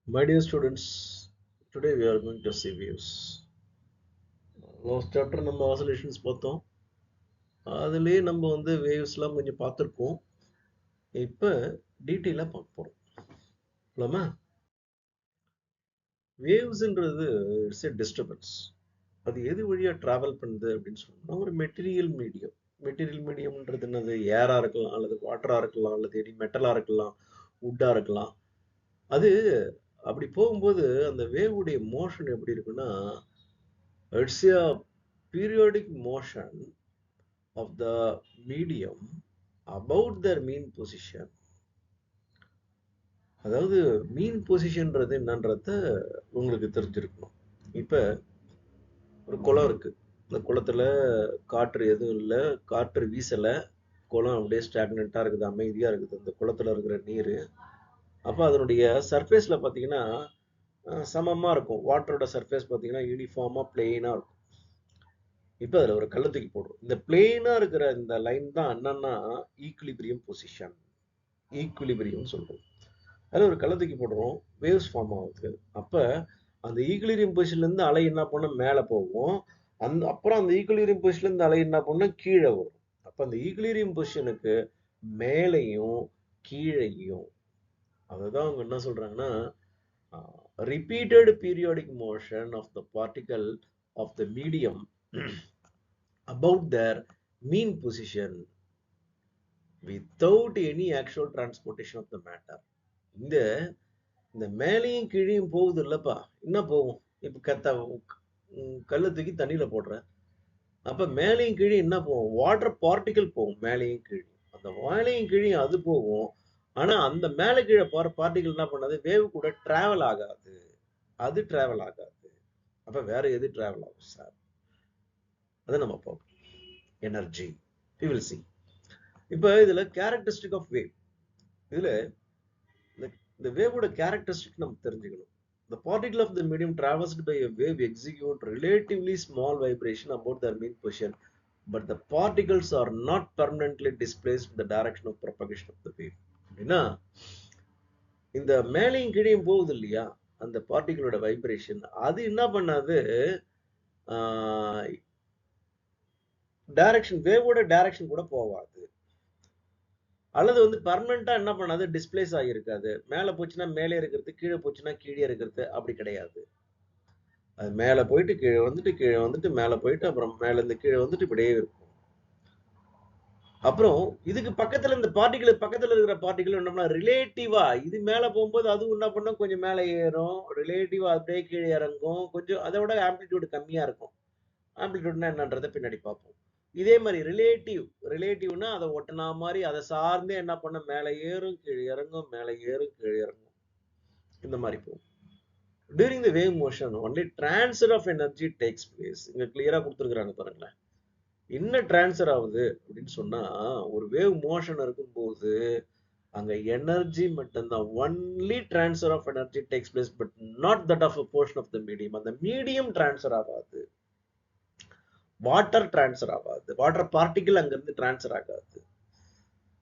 My dear students, today we are going to see waves. Last chapter நம்ம oscillations பார்த்தோம். அதுலயே நம்ம வந்து waves-லாம் கொஞ்சம் பார்த்திருக்கோம். இப்ப டீட்டெயிலா பார்க்க போறோம். போலாமா? வேவ்ஸ்ன்றது இட்ஸ் a disturbance. அது எது வழியா டிராவல் பண்ணுது அப்படின்னு சொன்னா ஒரு மெட்டீரியல் மீடியம். மெட்டீரியல் மீடியம்ன்றது என்னது? ஏரா இருக்கலாம், அல்லது வாட்டரா இருக்கலாம், அல்லது எனி மெட்டலா இருக்கலாம், வுட்டா இருக்கலாம். அது அப்படி போகும்போது அந்த வேவுடைய மோஷன் எப்படி இருக்குன்னா, it's a periodic motion of the medium about their mean position. அதாவது மீன் பொசிஷன்றது என்னன்றத உங்களுக்கு தெரிஞ்சிருக்கணும். இப்ப ஒரு குளம் இருக்கு. இந்த குளத்துல காற்று எதுவும் இல்லை, காற்று வீசல, குளம் அப்படியே ஸ்டாக்னண்டா இருக்குது, அமைதியா இருக்குது அந்த குளத்துல இருக்கிற நீர். அப்ப அதனுடைய சர்ஃபேஸ்ல பாத்தீங்கன்னா சமமா இருக்கும். வாட்டரோட சர்ஃபேஸ் பாத்தீங்கன்னா யூனிஃபார்மா பிளெயினா இருக்கும். இப்ப அதுல ஒரு கல்லை தூக்கி போடுறோம். இந்த பிளெயினா இருக்கிற இந்த லைன் தான் என்னன்னா ஈக்குலிபிரியம் பொசிஷன். ஈக்குலிபிரியம் சொல்றோம். அதுல ஒரு கல்லை தூக்கி போடுறோம், வேவ்ஸ் ஃபார்ம் ஆகுது. அப்ப அந்த ஈக்குலிபிரியம் பொசிஷன்ல இருந்து அலை என்ன பண்ணும்? மேல போகும். அப்புறம் அந்த ஈக்குலிபிரியம் பொசிஷன்ல இருந்து அலை என்ன பண்ணும்? கீழே வரும். அப்ப அந்த ஈக்குலிபிரியம் பொசிஷனுக்கு மேலையும் கீழையும், அதுதான் அவங்க என்ன சொல்றாங்கன்னா repeated periodic motion of the particle of the medium about their mean position without any actual transportation of the matter. இந்த மேலையும் கீழையும் போகுது இல்லப்பா, என்ன போகும்? இப்ப கல்லை தூக்கி தண்ணியில போடுறேன். அப்ப மேலையும் கீழே என்ன போகும்? வாட்டர் பார்ட்டிகல் போகும் மேலையும் கீழே. அந்த மேலையும் கீழையும் அது போகும். ஆனா அந்த மேல கீழே போற பார்ட்டிகல் என்ன பண்ணாது? வேவ் கூட டிராவல் ஆகாது. அது டிராவல் ஆகாது. அப்ப வேற எது டிராவல் ஆகும் சார்? அதை நம்ம பார்ப்போம். எனர்ஜி. we will see. இப்ப இதுல கேரக்டரிஸ்டிக் ஆஃப் வேவ், இதுல இந்த வேவோட கேரக்டரிஸ்டிக் நம்ம தெரிஞ்சுக்கணும். The particle of the medium traversed by a wave execute relatively small vibration about their mean position, but the particles are not permanently displaced in the direction of propagation of the wave. அப்படின்னா இந்த மேலையும் கீழையும் போகுது இல்லையா அந்த பார்ட்டிகளோட vibration, அது என்ன பண்ணாது? டைரக்ஷன், வேவோட டைரக்ஷன் கூட போகாது. அல்லது வந்து பர்மனண்டா என்ன பண்ணாது? டிஸ்பிளேஸ் ஆகியிருக்காது. மேல போச்சுன்னா மேலே இருக்கிறது, கீழே போச்சுன்னா கீழே இருக்கிறது, அப்படி கிடையாது. அது மேல போயிட்டு கீழே வந்துட்டு, கீழே வந்துட்டு மேல போயிட்டு, அப்புறம் மேல இருந்து கீழே வந்துட்டு இப்படியே இருக்கும். அப்புறம் இதுக்கு பக்கத்துல இந்த பார்ட்டிகள், பக்கத்துல இருக்கிற பார்ட்டிகள் என்ன பண்ணா ரிலேட்டிவா இது மேல போகும்போது அதுவும் என்ன பண்ணும்? கொஞ்சம் மேல ஏறும், ரிலேட்டிவா அப்படியே கீழே இறங்கும். கொஞ்சம் அதை விட ஆம்பிளிடியூட் கம்மியா இருக்கும். ஆம்பிளிடியூட்னா என்னன்றதை பின்னாடி பார்ப்போம். இதே மாதிரி ரிலேட்டிவ்னா அதை ஒட்டினா மாதிரி அதை சார்ந்தே என்ன பண்ண மேலே ஏறும் கீழே இறங்கும், மேலே ஏறும் கீழே இறங்கும், இந்த மாதிரி போகும். During the wave motion only transfer of energy takes place. இங்க கிளியரா கொடுத்துருக்காங்க பாருங்களேன். என்ன டிரான்ஸ்ஃபர் ஆகுது அப்படின்னு சொன்னா, ஒரு வேவ் மோஷன் இருக்கும்போது அங்க எனர்ஜி மட்டும்தான், only transfer of energy takes place, but not that of a portion of the medium. அந்த மீடியம் டிரான்ஸ்ஃபர் ஆகாது, வாட்டர் டிரான்ஸ்ஃபர் ஆகாது, வாட்டர் பார்ட்டிகிள் அங்கிருந்து டிரான்ஸ்ஃபர் ஆகாது,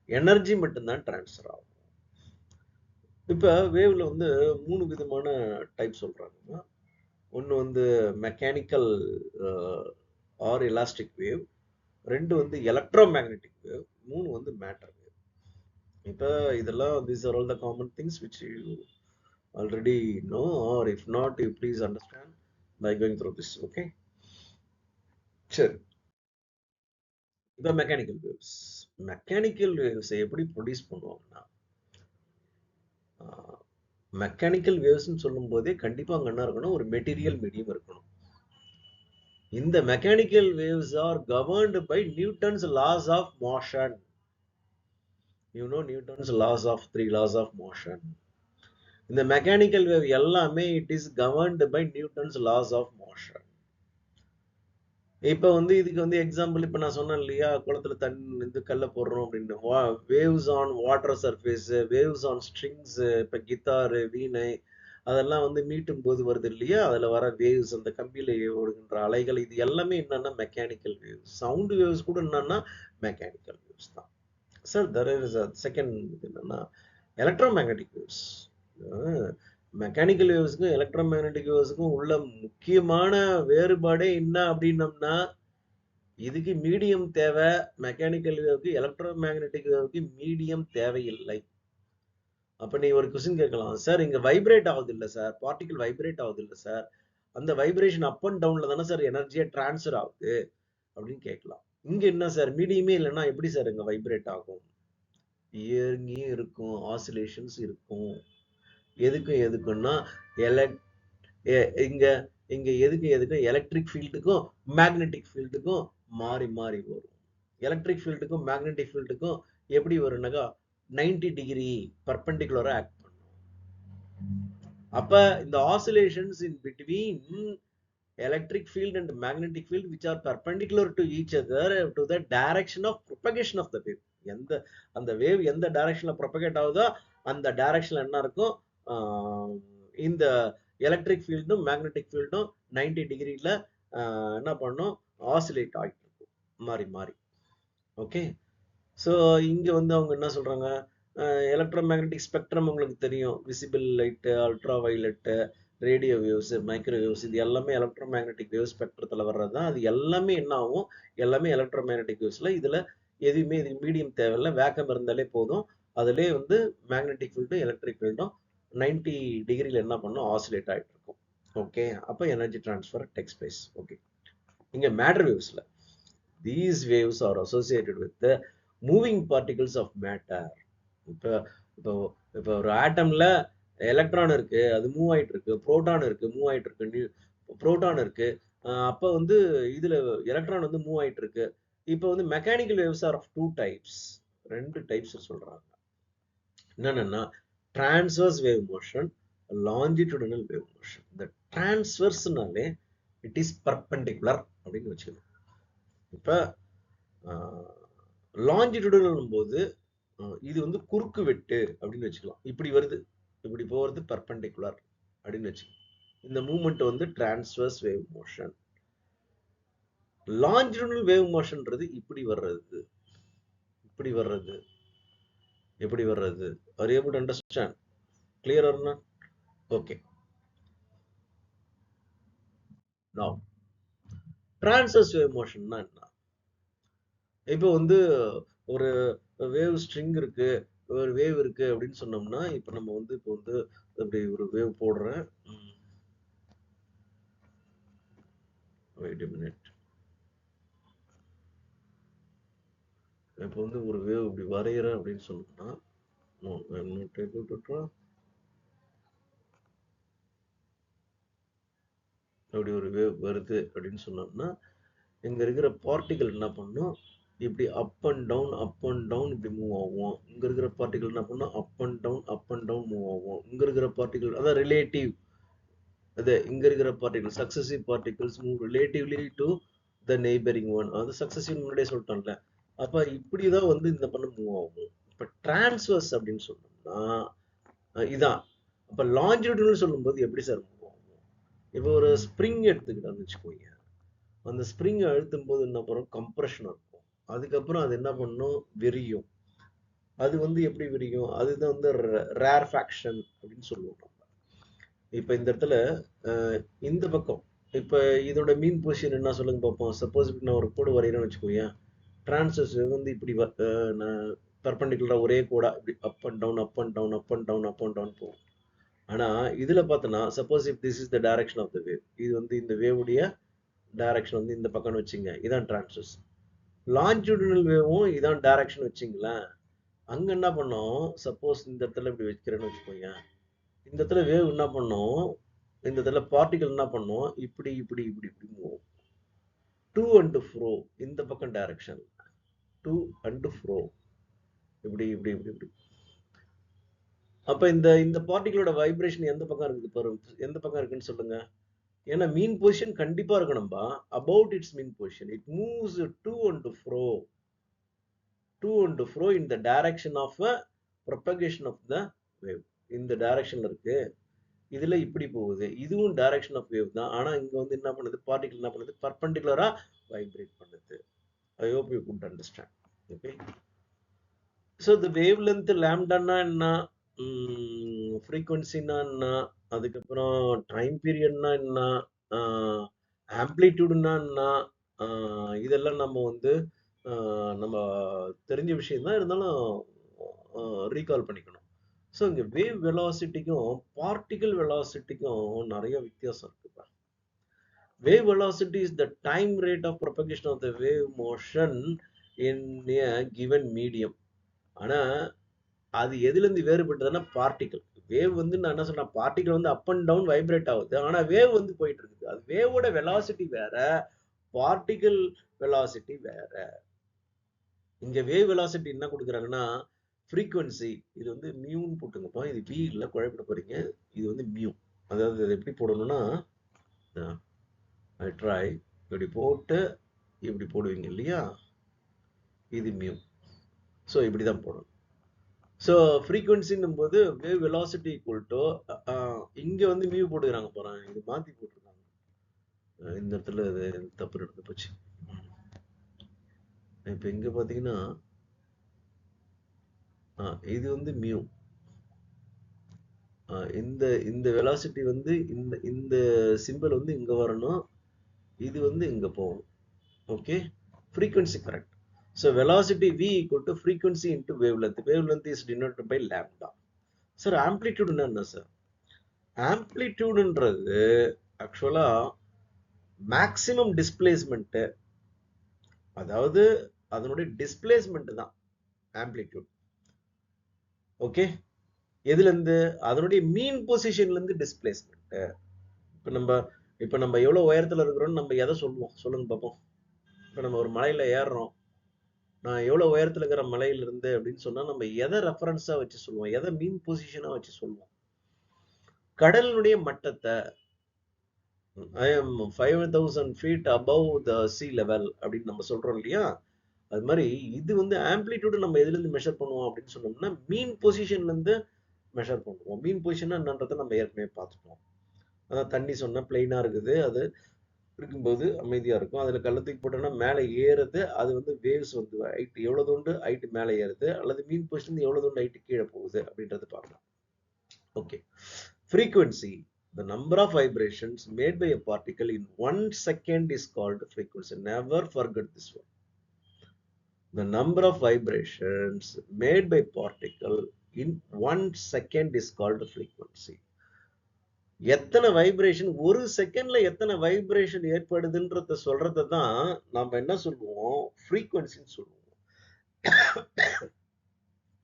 எனர்ஜி மட்டும்தான் டிரான்ஸ்ஃபர் ஆகும். இப்ப வேவ்ல வந்து 3 விதமான டைப் சொல்றாங்க. ஒன்னு வந்து மெக்கானிக்கல் ஆர் எலாஸ்டிக் வேவ், 2 வந்து எலக்ட்ரோ மேக்னெட்டிக் வேவ், 3 வந்து மேட்டர் வேவ். இப்ப இதெல்லாம் these are all the common things which you already know, or if not you please understand by going through this. Okay, சரி. இப்ப mechanical waves எப்படி produce பண்ணுவாங்கன்னா, mechanical வேவ்ஸ்ன்னு சொல்லும் போதே கண்டிப்பா அங்க என்ன இருக்கணும்? ஒரு மெட்டீரியல் மீடியம் இருக்கணும். இந்த mechanical waves are governed by Newton's laws of motion. You know Newton's laws of 3 laws of motion. இந்த மெக்கானிக்கல் வேவ் எல்லாமே it is governed by Newton's laws of motion. இப்ப வந்து இதுக்கு வந்து எக்ஸாம்பிள் இப்ப நான் சொன்னேன் இல்லையா, குளத்துல தண்ணி கல்ல போடுறோம் அப்படின்னு. Waves on water surface, waves on strings, இப்ப கிட்டாரு, வீணை, அதெல்லாம் வந்து மீட்டும் போது வருது இல்லையா, அதுல வர வேவ்ஸ், அந்த கம்பியில ஓடுகின்ற அலைகள், இது எல்லாமே என்னன்னா மெக்கானிக்கல் வேவ்ஸ். சவுண்ட் வேவ்ஸ் கூட என்னன்னா மெக்கானிக்கல் வேவ்ஸ் தான். Sir there is a second என்னன்னா எலக்ட்ரோ மேக்னெட்டிக் வேவ்ஸ். மெக்கானிக்கல் வேவ்ஸ்க்கும் எலக்ட்ரோ மேக்னெட்டிக் வேவ்ஸ்க்கும் உள்ள முக்கியமான வேறுபாடே என்ன அப்படின்னம்னா, இதுக்கு மீடியம் தேவை. மெக்கானிக்கல் வேவ்க்கு எலக்ட்ரோ மேக்னெட்டிக் வேவ்க்கு மீடியம் தேவையில்லை. அப்ப நீ ஒரு கொஸ்டின் கேட்கலாம், சார் இங்க வைப்ரேட் ஆகுது இல்ல சார், பார்ட்டிகல் வைப்ரேட் ஆகுது இல்ல சார், அந்த வைப்ரேஷன் அப் அண்ட் டவுன்ல தானே சார் எனர்ஜியா டிரான்ஸ்ஃபர் ஆகுது அப்படின்னு கேட்கலாம். இங்க என்ன சார் மீடியமே இல்லைன்னா எப்படி சார் இங்க வைப்ரேட் ஆகும்? இயங்கியும் இருக்கும், ஆசிலேஷன்ஸ் இருக்கும். எதுக்குன்னா இங்க இங்க எதுக்கும் எலக்ட்ரிக் ஃபீல்டுக்கும் மேக்னெட்டிக் ஃபீல்டுக்கும் மாறி மாறி வரும். எலக்ட்ரிக் ஃபீல்டுக்கும் மேக்னெட்டிக் ஃபீல்டுக்கும் எப்படி வரும்னாக்கா 90 டிகிரி பர்பெண்டிகுலரா ஆக்ட் பண்ணும். அப்ப இந்த oscillations in between electric field and magnetic field which are perpendicular to each other to the direction of propagation of the wave. அந்த வேவ் எந்த டைரக்ஷன்ல ப்ரொபகேட் ஆகுதோ அந்த டைரக்ஷன்ல என்ன இருக்கும், இந்த எலக்ட்ரிக் ஃபீல்டும் மேக்னெட்டிக் ஃபீல்டும் 90 டிகிரில என்ன பண்ணும், ஆசிலேட் ஆகிட்டு இருக்கும் மாறி மாறி. ஓகே, ஸோ இங்க வந்து அவங்க என்ன சொல்றாங்க, எலக்ட்ரோ மேக்னெட்டிக் ஸ்பெக்ட்ரம் உங்களுக்கு தெரியும், visible light, ultra violet, radio waves, microwaves, இது எல்லாமே எலக்ட்ரோ மேக்னெட்டிக் வேவ் ஸ்பெக்ட்ரத்துல வர்றது தான். அது எல்லாமே என்ன ஆகும், எல்லாமே எலக்ட்ரோ மேக்னெட்டிக் வேவ்ஸ்ல. இதுல எதுவுமே இது மீடியம் தேவையில்லை, வேக்கம் இருந்தாலே போதும். அதுலேயே வந்து மேக்னெட்டிக் ஃபீல்டும் எலக்ட்ரிக் ஃபீல்டும் 90 டிகிரியில் என்ன பண்ணும், ஆசிலேட் ஆகிட்டு இருக்கும். ஓகே, அப்போ energy transfer takes place. Okay, இங்க matter வேவ்ஸ்ல these waves are associated with the moving particles of matter. இப்போ இப்போ இப்போ ஒரு ஆட்டம்ல எலக்ட்ரான் இருக்கு, அது மூவ் ஆயிட்டு இருக்கு, புரோட்டான் இருக்கு, மூவ் ஆயிட்டு இருக்கு, புரோட்டான் இருக்கு. அப்ப வந்து இதுல எலக்ட்ரான் வந்து மூவ் ஆயிட்டு இருக்கு. இப்போ வந்து mechanical waves are of 2 types, 2 types சொல்றாங்க. என்னன்னா transverse wave motion, longitudinal wave motion. இந்த டிரான்ஸ்வர்ஸ்னாலே இட் இஸ் பர்பெண்டிகுலர் அப்படின்னு வச்சுக்கணும். இப்ப லாஞ்சிடியூடினல் போது இது வந்து குறுக்கு வெட்டு அப்படின்னு வச்சுக்கலாம். இப்படி வருது, இப்படி போறது பர்பெண்டிகுலர் அப்படின்னு வச்சுக்கலாம். இந்த மூவ்மெண்ட் வந்து transverse wave motion. Longitudinal wave மோஷன்ன்றது இப்படி வர்றது, இப்படி வர்றது, எப்படி வர்றது. Are you able to understand? Clear or not? Okay, now transverse wave மோஷன்னா என்ன? இப்போ வந்து ஒரு வேவ் ஸ்ட்ரிங் இருக்கு, ஒரு வேவ் இருக்கு அப்படின்னு சொன்னோம்னா, இப்போ நம்ம வந்து இப்போ வந்து அப்படி ஒரு வேவ் போடுறேன். Wait a minute. இப்போ வந்து ஒரு வேவ் இப்படி வரைகிறேன் அப்படின்னு சொன்னோம்னா, no, I'm not able to draw. அப்படி ஒரு வேவ் வருது அப்படின்னு சொன்னோம்னா, இங்க இருக்கிற பார்ட்டிகல் என்ன பண்ணும், இப்படி up and down up and down இப்படி மூவ் ஆகும். இங்க இருக்கிற பார்ட்டிகல் என்ன பண்ணும், அப் அண்ட் டவுன் மூவ் ஆகும். இங்க இருக்கிற பார்ட்டிகல் அதான் ரிலேட்டிவ், அது இங்க இருக்கிற particle successive particles move relatively to the neighbouring one. அது சக்சசிவ் முன்னாடியே சொல்லிட்டோம்ல. அப்ப இப்படிதான் வந்து இந்த பண்ண மூவ் ஆகும். இப்ப டிரான்ஸ்வர்ஸ் அப்படின்னு சொன்னோம்னா இதான். அப்ப லாஞ்சிடியூடினல் சொல்லும்போது எப்படி சார் மூவ் ஆகும்? இப்போ ஒரு ஸ்ப்ரிங் எடுத்துக்கிட்டான்னு வச்சுக்கோங்க. அந்த ஸ்ப்ரிங் அழுத்தும் போது என்ன பண்ணும், கம்ப்ரெஷன் இருக்கும். அதுக்கப்புறம் அது என்ன பண்ணும், விரியும். அது வந்து எப்படி விரியும், அதுதான் வந்து ரேர்ஃபேக்ஷன் அப்படின்னு சொல்லுவோம் நம்ம. இப்ப இந்த இடத்துல இந்த பக்கம் இப்ப இதோட மீன் பொசிஷன் என்ன சொல்லுங்க பார்ப்போம். சப்போஸ் நான் ஒரு கோடு வரைகிறேன்னு வச்சுக்கோங்க, டிரான்ஸ்வர்ஸ் வந்து இப்படி பர்பெண்டிகுலரா ஒரே கோடா இப்படி up and down up and down up and down up and down போகும். ஆனா இதுல பார்த்தோன்னா, suppose if this is the direction of the wave, இது வந்து இந்த வேவுடைய டைரக்ஷன் வந்து இந்த பக்கம்னு வச்சுங்க, இதான் டிரான்ஸ்வர்ஸ். லாஞ்சிடியூடினல் வேவும் இதான் டைரக்ஷன் வச்சுங்களேன். அங்க என்ன பண்ணோம், சப்போஸ் இந்த இடத்துல இப்படி வைக்கிறேன்னு வச்சுக்கோங்க, இந்த இடத்துல வேவ் என்ன பண்ணும், இந்த இடத்துல பார்ட்டிகல் என்ன பண்ணும், இப்படி இப்படி இப்படி இப்படி மூவ் டு அண்ட் ஃப்ரோ, இந்த பக்கம் டைரக்ஷன் டு அண்ட் ஃப்ரோ, இப்படி இப்படி இப்படி இப்படி. அப்ப இந்த இந்த பார்ட்டிகளோட வைப்ரேஷன் எந்த பக்கம் இருக்குது பாருங்க, எந்த பக்கம் இருக்குன்னு சொல்லுங்க. ஏன்னா மீன் பொசிஷன் கண்டிப்பா இருக்கணும்பா, about its mean position. It moves to and fro, to and fro in the direction of propagation of the wave. இந்த டைரக்ஷன்ல இருக்கு, இதுல இப்படி போகுது, இதுவும் டைரக்ஷன் ஆஃப் வேவ் தான். ஆனா இங்க வந்து என்ன பண்ணுது, பார்ட்டிகல் என்ன பண்ணுது, பர்பெண்டிகுலரா வைப்ரேட் பண்ணுது. I hope you good understand. Okay, so the wavelength லாம்டான்னா என்ன, ஃப்ரீக்வன்சின்னா என்ன, அதுக்கப்புறம் டைம் பீரியட்னா என்ன, ஆம்ப்ளிடியூடுனா என்ன, இதெல்லாம் நம்ம வந்து நம்ம தெரிஞ்ச விஷயம் தான், இருந்தாலும் ரீகால் பண்ணிக்கணும். ஸோ இங்க வேவ் வெலாசிட்டிக்கும் பார்ட்டிகல் வெலாசிட்டிக்கும் நிறைய வித்தியாசம் இருக்குப்பா. Wave velocity is the time rate of propagation of the wave motion in a given medium. ஆனா அது எதுல இருந்து வேறுபட்டதுன்னா பார்ட்டிகல். வேவ் வந்து நான் என்ன சொன்னேன், பார்ட்டிகல் வந்து அப் அண்ட் டவுன் வைப்ரேட் ஆகுது. ஆனா வேவ் வந்து போயிட்டு இருக்குது. அது வேவோட வெலாசிட்டி வேற, பார்ட்டிகல் வெலாசிட்டி வேற. இங்க வேவ் வெலாசிட்டி என்ன கொடுக்குறாங்கன்னா ஃப்ரீக்வன்சி, இது வந்து மியூன்னு போட்டுங்கப்பா. இது வி இல்ல, குழப்பிட போறீங்க. இது வந்து மியூ. அதாவது இது எப்படி போடணும்னா ஐ ட்ரை, இப்படி போட்டு இப்படி போடுவீங்க இல்லையா, இது மியூ. ஸோ இப்படி தான் போடணும். ஸோ ஃப்ரீக்வன்சின்னும் போது வேவ் வெலாசிட்டி ஈக்குவல் டு, இங்க வந்து மியூ போட்டுக்கிறாங்க போறாங்க, இது மாத்தி போட்டிருக்காங்க. இந்த இடத்துல இது தப்பு நடந்து போச்சு. இப்போ இங்க பாத்தீங்கன்னா இது வந்து மியூ. இந்த இந்த வெலாசிட்டி வந்து இந்த இந்த சிம்பிள் வந்து இங்க வரணும், இது வந்து இங்க போகணும். Okay, frequency correct. So velocity v equal to frequency into wavelength. Wavelength is denoted by lambda. Sir, amplitude என்ன சார்? ஆம்ப்ளிடியூடுன்றது ஆக்சுவலா மேக்ஸிமம் டிஸ்பிளேஸ்மெண்ட், அதாவது அதனுடைய டிஸ்பிளேஸ்மெண்ட் தான் ஆம்ப்ளிடியூட். ஓகே, எதுல இருந்து? அதனுடைய மீன் பொசிஷன்ல இருந்து டிஸ்பிளேஸ்மெண்ட். இப்ப நம்ம எவ்வளவு உயரத்துல இருக்கிறோம்னு நம்ம எதை சொல்லுவோம் சொல்லுங்க பாப்போம். இப்ப நம்ம ஒரு மலையில ஏறுறோம், நான் எவ்வளவு உயரத்துல இருக்கிற மலையில இருந்து அப்படின்னு சொன்னா நம்ம எதை ரெஃபரன்ஸா வச்சு சொல்லுவோம், எதை மீன் பொசிஷனா வச்சு சொல்லுவோம்? கடலினுடைய மட்டத்தை, I am 5000 feet above the sea level அப்படின்னு நம்ம சொல்றோம் இல்லையா? அது மாதிரி இது வந்து ஆம்ப்ளிடியூடு நம்ம எதுல இருந்து மெஷர் பண்ணுவோம் அப்படின்னு சொன்னோம்னா மீன் பொசிஷன்ல இருந்து மெஷர் பண்ணுவோம். மீன் பொசிஷன் என்னன்றதை நம்ம ஏற்கனவே பார்த்துட்டோம். அதான் தண்ணி சொன்னா பிளெயினா இருக்குது, அது இருக்கும்போது அமைதியா இருக்கும். அதுல கள்ளத்துக்கு போட்டோம்னா மேலே ஏறுது, அது வந்து வேவ்ஸ் வந்து ஹைட் எவ்வளவு தூண்டு ஹைட் மேலே ஏறுது, அல்லது மீன் பொசிஷன் எவ்வளவு தூண்டு ஹைட் கீழே போகுது அப்படின்றது பார்க்கலாம். Okay, frequency, the number of vibrations made by a particle in 1 second is called frequency. Never forget this one. The number of vibrations made by particle in 1 second is called frequency. எத்தனை vibration ஒரு செகண்ட்ல எத்தனை vibration ஏற்படுதுன்றத சொல்றதை தான் நாம என்ன சொல்லுவோம், ஃப்ரீக்வன்சின்னு சொல்லுவோம்.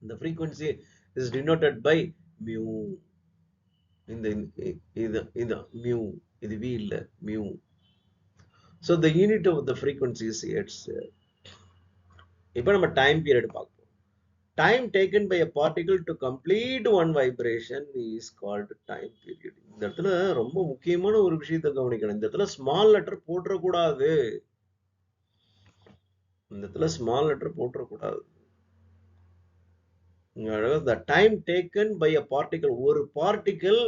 இந்த frequency is denoted by mu. இந்த இது இது மியூ, இது வி இல்ல, mu. So the unit of the frequency is hertz. இப்போ நம்ம டைம் பீரியட் பார்ப்போம். Time taken by a particle to complete one vibration is called time period. இந்த இடத்துல ரொம்ப முக்கியமான ஒரு விஷயத்தை கவனிக்கணும். இந்த இடத்துல ஸ்மால் லெட்டர் போட்டுறக்கூடாது. இந்த இடத்துல ஸ்மால் லெட்டர் போட்டுறக்கூடாது. the time taken by a particle, ஒரு பார்ட்டிகல்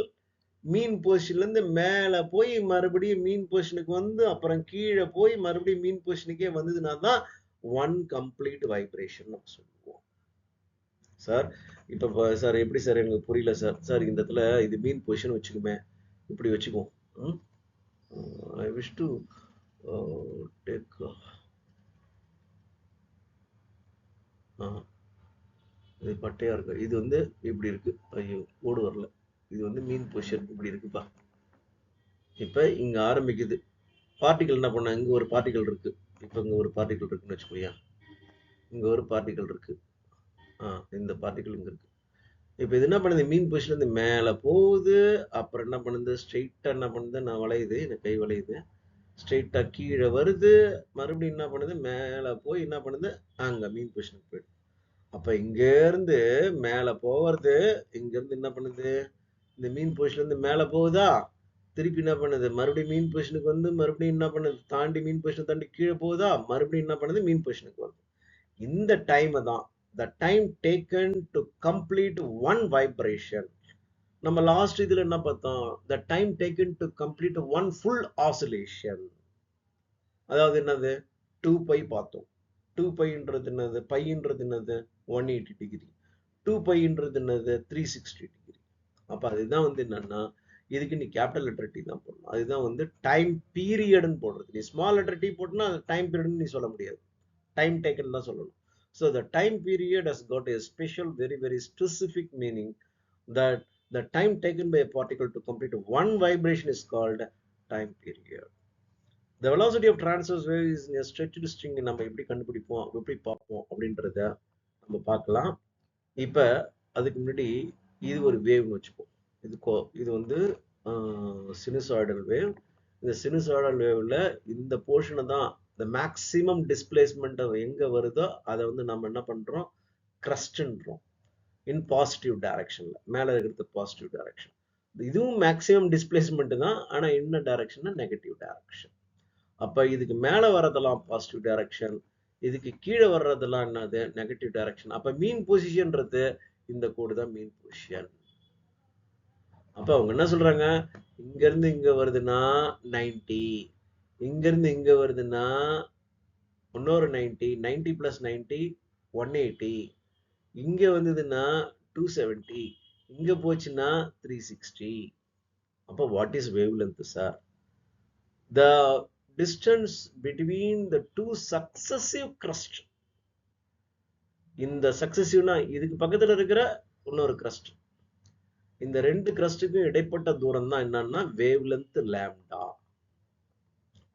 மீன் பொசிஷன்ல இருந்து மேல போய் மறுபடியும் மீன் பொசிஷனுக்கு வந்து அப்புறம் கீழே போய் மறுபடியும் மீன் பொசிஷனுக்கே வந்ததுன்னா தான் ஒன் கம்ப்ளீட் வைப்ரேஷன் நம்ம சொல்லுவோம். சார் இப்போ சார் எப்படி சார் எனக்கு புரியல சார். சார் இந்த இடத்துல இது மீன் பொசிஷன் வச்சுக்குமே, இப்படி வச்சுக்குவோம். ஐ விஷ் டு டேக், இது பட்டையா இருக்கு, இது வந்து இப்படி இருக்கு. ஐயோ ஓடு வரல. இது வந்து மீன் பொசிஷன் இப்படி இருக்குப்பா. இப்ப இங்க ஆரம்பிக்குது பார்ட்டிகல். என்ன பண்ண, இங்க ஒரு பார்ட்டிகல் இருக்கு. இப்ப இங்க ஒரு பார்ட்டிகல் இருக்குன்னு வச்சுக்கோயா, இங்க ஒரு பார்ட்டிகல் இருக்கு. இந்த பார்ட்டிகல் இங்க இருக்கு. இப்ப இது என்ன பண்ணுது, மீன் பொசிஷன்ல இருந்து மேல போகுது, அப்புறம் என்ன பண்ணுது, ஸ்ட்ரெயிட்டா என்ன பண்ணுது, நான் வளையுது, இந்த கை வளையுது, ஸ்ட்ரெயிட்டா கீழே வருது, மறுபடியும் என்ன பண்ணுது, மேல போய் என்ன பண்ணுது, அங்க மீன் பொசிஷனுக்கு போயிடுது. அப்ப இங்க இருந்து மேல போவது, இங்க இருந்து என்ன பண்ணுது, இந்த மீன் பொசிஷன்ல இருந்து மேல போகுதா, திருப்பி என்ன பண்ணுது, மறுபடியும் மீன் பொசிஷனுக்கு வந்து மறுபடியும் என்ன பண்ணுது, தாண்டி மீன் பொசிஷன் தாண்டி கீழே போகுதா, மறுபடியும் என்ன பண்ணுது, மீன் பொசிஷனுக்கு வருது. இந்த டைம் தான் the time taken to complete one vibration. நம்ம லாஸ்ட் இதுல என்ன பார்த்தோம், the time taken to complete one full oscillation. அதாவது என்னது, 2π பார்த்தோம். 2πன்றது என்னது, பைன்றது என்னது, 180 டிகிரி. 2πன்றது என்னது, 360 டிகிரி. அப்ப அதுதான் வந்து என்னன்னா இதுக்கு நீ கேபிட்டல் லெட்டர் டி தான் போடணும். அதுதான் வந்து டைம் பீரியட்னு போடுறது. நீ ஸ்மால் லெட்டர் டி போட்டுனா அது டைம் பீரியட்னு நீ சொல்ல முடியாது. டைம் டேக்கன் தான் சொல்லணும். So the time period has got a special, very, very specific meaning that the time taken by a particle to complete one vibration is called time period. The velocity of transverse wave is a stretched string. நம்ம எப்படி கண்டுபிடிப்போம், எப்படி பார்ப்போம் அப்படின்றத நம்ம பார்க்கலாம். இப்ப அதுக்கு முன்னாடி இது ஒரு வேவ்னு வச்சுப்போம். இது வந்து சினுசாய்டல் வேவ். இந்த சினுசாய்டல் வேவ்ல இந்த போர்ஷனை தான் இந்த மேக்சிமம் டிஸ்பிளேஸ்மெண்ட் எங்க வருதோ அதை வந்து நம்ம என்ன பண்றோம், கிரஸ்ட்ன்றோம். இன் பாசிட்டிவ் டைரக்ஷன்ல மேல இருக்கிறது பாசிட்டிவ் டைரக்ஷன். இதுவும் மேக்சிமம் டிஸ்பிளேஸ்மெண்ட் தான், ஆனா என்ன டைரக்ஷன்னா நெகட்டிவ் டைரக்ஷன். அப்ப இதுக்கு மேல வர்றதெல்லாம் பாசிட்டிவ் டைரக்ஷன், இதுக்கு கீழே வர்றதெல்லாம் என்னது நெகட்டிவ் டைரக்ஷன். அப்ப மீன் பொசிஷன்றது இந்த கோடு தான் மீன் பொசிஷன். அப்ப அவங்க என்ன சொல்றாங்க, இங்க இருந்து இங்க வருதுன்னா 90, இங்க இருந்து இங்க வருதுன்னா இன்னொரு 90, 90 பிளஸ் 90 180, இங்க வந்ததுன்னா 270, இங்க போச்சுன்னா 360. அப்ப what is wave length sir? The distance between the two successive crust. இந்த சக்சசிவ்னா இதுக்கு பக்கத்துல இருக்கிற இன்னொரு கிரஸ்ட், இந்த ரெண்டு கிரஸ்டுக்கும் இடைப்பட்ட தூரம் தான் என்னன்னா wave length lambda.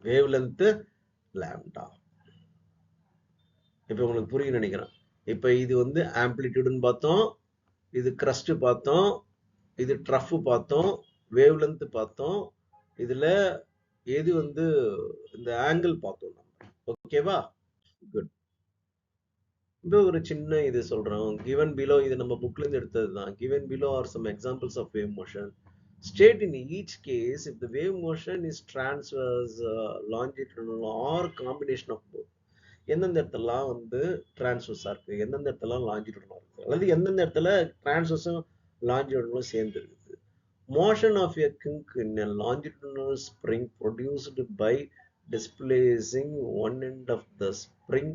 Wave length lambda. இப்ப உங்களுக்கு புரியும் நினைக்கிறேன். இப்ப இது வந்து ஆம்பிளிடியூடுன்னு பார்த்தோம், இது கிரஸ்ட் பார்த்தோம், இது ட்ரஃப் பார்த்தோம், வேவ் லென்த் பார்த்தோம், இதுல எது வந்து இந்த ஆங்கிள் பார்த்தோம் நம்ம. ஓகேவா? குட். இப்போ ஒரு சின்ன இது சொல்றோம். given below, இது நம்ம புக்ல இருந்து எடுத்தது தான். given below are some examples of wave motion. State in each case if the wave motion is transverse, longitudinal or combination of both. எந்தெந்த இடத்துலாம் வந்து டிரான்ஸ்வர்ஸா இருக்கு, எந்தெந்த இடத்துலாம் லாங்கிடியூடலா இருக்கு, அல்லது எந்தெந்த இடத்துல டிரான்ஸ்வர்ஸும் லாங்கிடியூடலும் சேர்ந்து இருக்குது. Motion of a kink in a longitudinal spring produced by displacing one end of the spring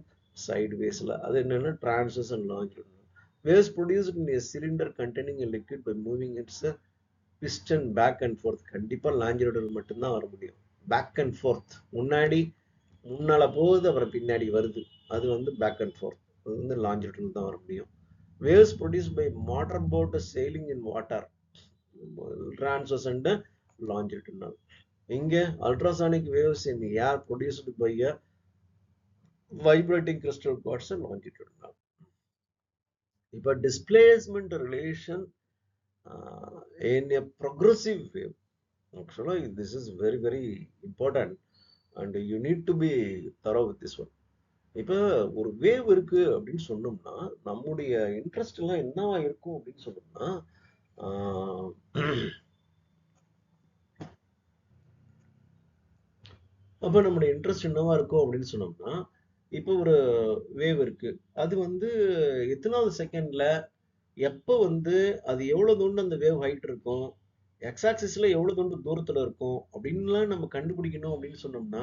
sideways. அது என்னன்னா transverse and longitudinal. Waves produced in a cylinder containing a liquid by moving its piston back and forth. கண்டிப்பா longitudinal மட்டும்தான் வர முடியும். Back and forth, முன்னால போகுது அப்புறம் பின்னாடி வருது, அது வந்து back and forth, அது வந்து longitudinal தான் வர முடியும். Waves produced by motorboat sailing in water, transverse and longitudinal. இங்க ultrasonic waves in air produced by a vibrating crystal quartz longitudinal. இப்ப displacement relation in a progressive wave, actually this is very, very important and you need to be thorough with this one. இப்ப ஒரு wave இருக்கு அப்படின்னு சொன்னோம்னா நம்முடைய interest எல்லாம் என்னவா இருக்கும் அப்படின்னு சொன்னோம்னா, அப்ப நம்முடைய இன்ட்ரெஸ்ட் என்னவா இருக்கும் அப்படின்னு சொன்னோம்னா, இப்போ ஒரு வேவ் இருக்கு, அது வந்து எத்தனாவது செகண்ட்ல எப்ப வந்து அது எவ்வளவு தூரம் அந்த வேவ் ஹைட் இருக்கும், எக்ஸ் ஆக்சிஸ்ல எவ்வளவு தூரத்துல இருக்கும் அப்படின்லாம் நம்ம கண்டுபிடிக்கணும் அப்படின்னு சொன்னோம்னா,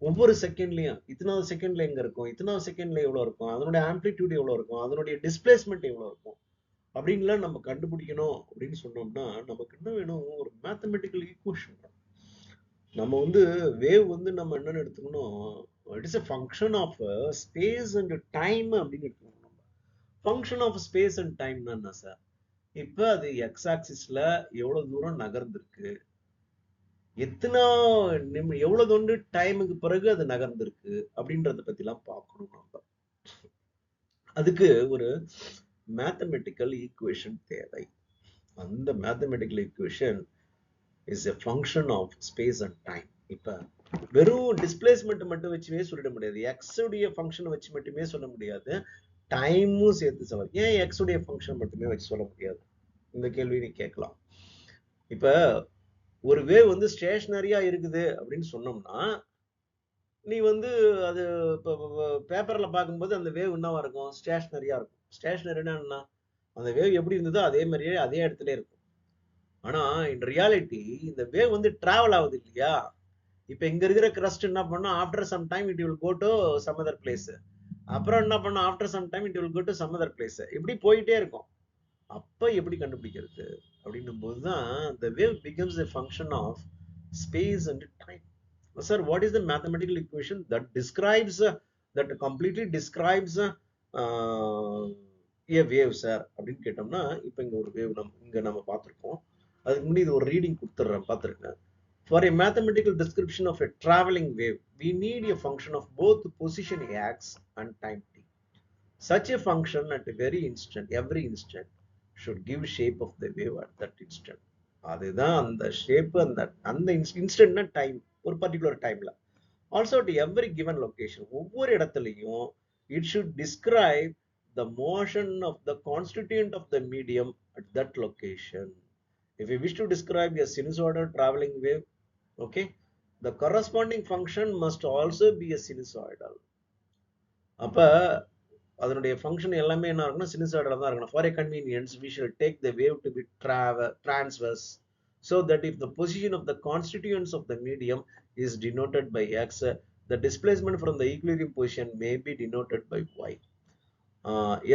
ஒவ்வொரு செகண்ட்லயும் இத்தனாவது செகண்ட்ல எங்க இருக்கும், இத்தனாவது செகண்ட்ல எவ்வளவு இருக்கும், அதனுடைய ஆம்பிளிடியூட் எவ்வளவு இருக்கும், அதனுடைய டிஸ்பிளேஸ்மெண்ட் எவ்வளவு இருக்கும் அப்படின்லாம் நம்ம கண்டுபிடிக்கணும் அப்படின்னு சொன்னோம்னா நமக்கு என்ன வேணும், ஒரு மேத்தமெட்டிக்கல் ஈக்குவேஷன். நம்ம வந்து வேவ் வந்து நம்ம என்னன்னு எடுத்துக்கணும், it is a function of space and time அப்படின்னு எடுத்துக்கணும். ஃபங்க்ஷன் ஆஃப் ஸ்பேஸ் அண்ட் டைம்னா என்ன சார்? இப்ப அது எக்ஸ் ஆக்சிஸ்ல எவ்வளவு தூரம் நகர்ந்திருக்கு, எவ்வளவு தூரம் டைமுக்கு பிறகு அது நகர்ந்திருக்கு அப்படின்றத பத்தி எல்லாம் பார்க்கணும் நம்ம. அதுக்கு ஒரு மேத்தமெட்டிக்கல் ஈக்குவேஷன் தேவை. அந்த mathematical equation is a function of space and time. இப்ப வெறும் டிஸ்பிளேஸ்மெண்ட் மட்டும் வச்சுமே சொல்லிட முடியாது, எக்ஸ் உடைய ஃபங்க்ஷன் வச்சு மட்டுமே சொல்ல முடியாது, டைமும் சேர்த்து சொல்ல. ஏன் எக்ஸ் உடைய ஃபங்க்ஷன் மட்டுமே வச்சு சொல்ல முடியாது, இந்த கேள்வி நீ கேட்கலாம். இப்ப ஒரு வேவ் வந்து ஸ்டேஷனரியா இருக்குது அப்படின்னு சொன்னோம்னா, நீ வந்து அது பேப்பர்ல பார்க்கும்போது அந்த வேவ் என்னவா இருக்கும், ஸ்டேஷனரியா இருக்கும். ஸ்டேஷனரினா என்ன, அந்த வேவ் எப்படி இருந்ததோ அதே மாதிரியே அதே இடத்துல இருக்கும். ஆனா இன் ரியாலிட்டி இந்த வேவ் வந்து டிராவல் ஆகுது இல்லையா. இப்ப இங்க இருக்கிற கிரஸ்ட் என்ன பண்ணா, after some time it will go to some other place, அப்புறம் என்ன பண்ணா, after some time it will go to some other place, இப்படி போயிட்டே இருக்கும். அப்ப எப்படி கண்டுபிடிக்கிறது அப்படின்னும் போது தான் the wave becomes a function of space and time. Sir, what is the mathematical equation that describes that completely describes a wave, sir? அப்படின்னு கேட்டோம்னா இப்போ இங்க ஒரு வேவ் நம்ம பார்த்திருக்கோம். அதுக்கு முன்னாடி இது ஒரு ரீடிங் கொடுத்துறேன், பார்த்திருக்கேன். For a mathematical description of a traveling wave, we need a function of both position x and time t. Such a function at every instant should give shape of the wave at that instant. அதுதான் அந்த shape, அந்த இன்ஸ்டன்ட்னா time, ஒரு particular டைம்ல. Also at every given location, ஒவ்வொரு இடத்துலையும் it should describe the motion of the constituent of the medium at that location. If we wish to describe a sinusoidal traveling wave, okay, the corresponding function must also be a sinusoidal. அப்ப அதனுடைய function எல்லாமே என்ன இருக்குன்னா சினுசாய்டலா தான் இருக்கணும். For a convenience we should take the wave to be transverse so that if the position of the constituents of the medium is denoted by x, the displacement from the equilibrium position may be denoted by y.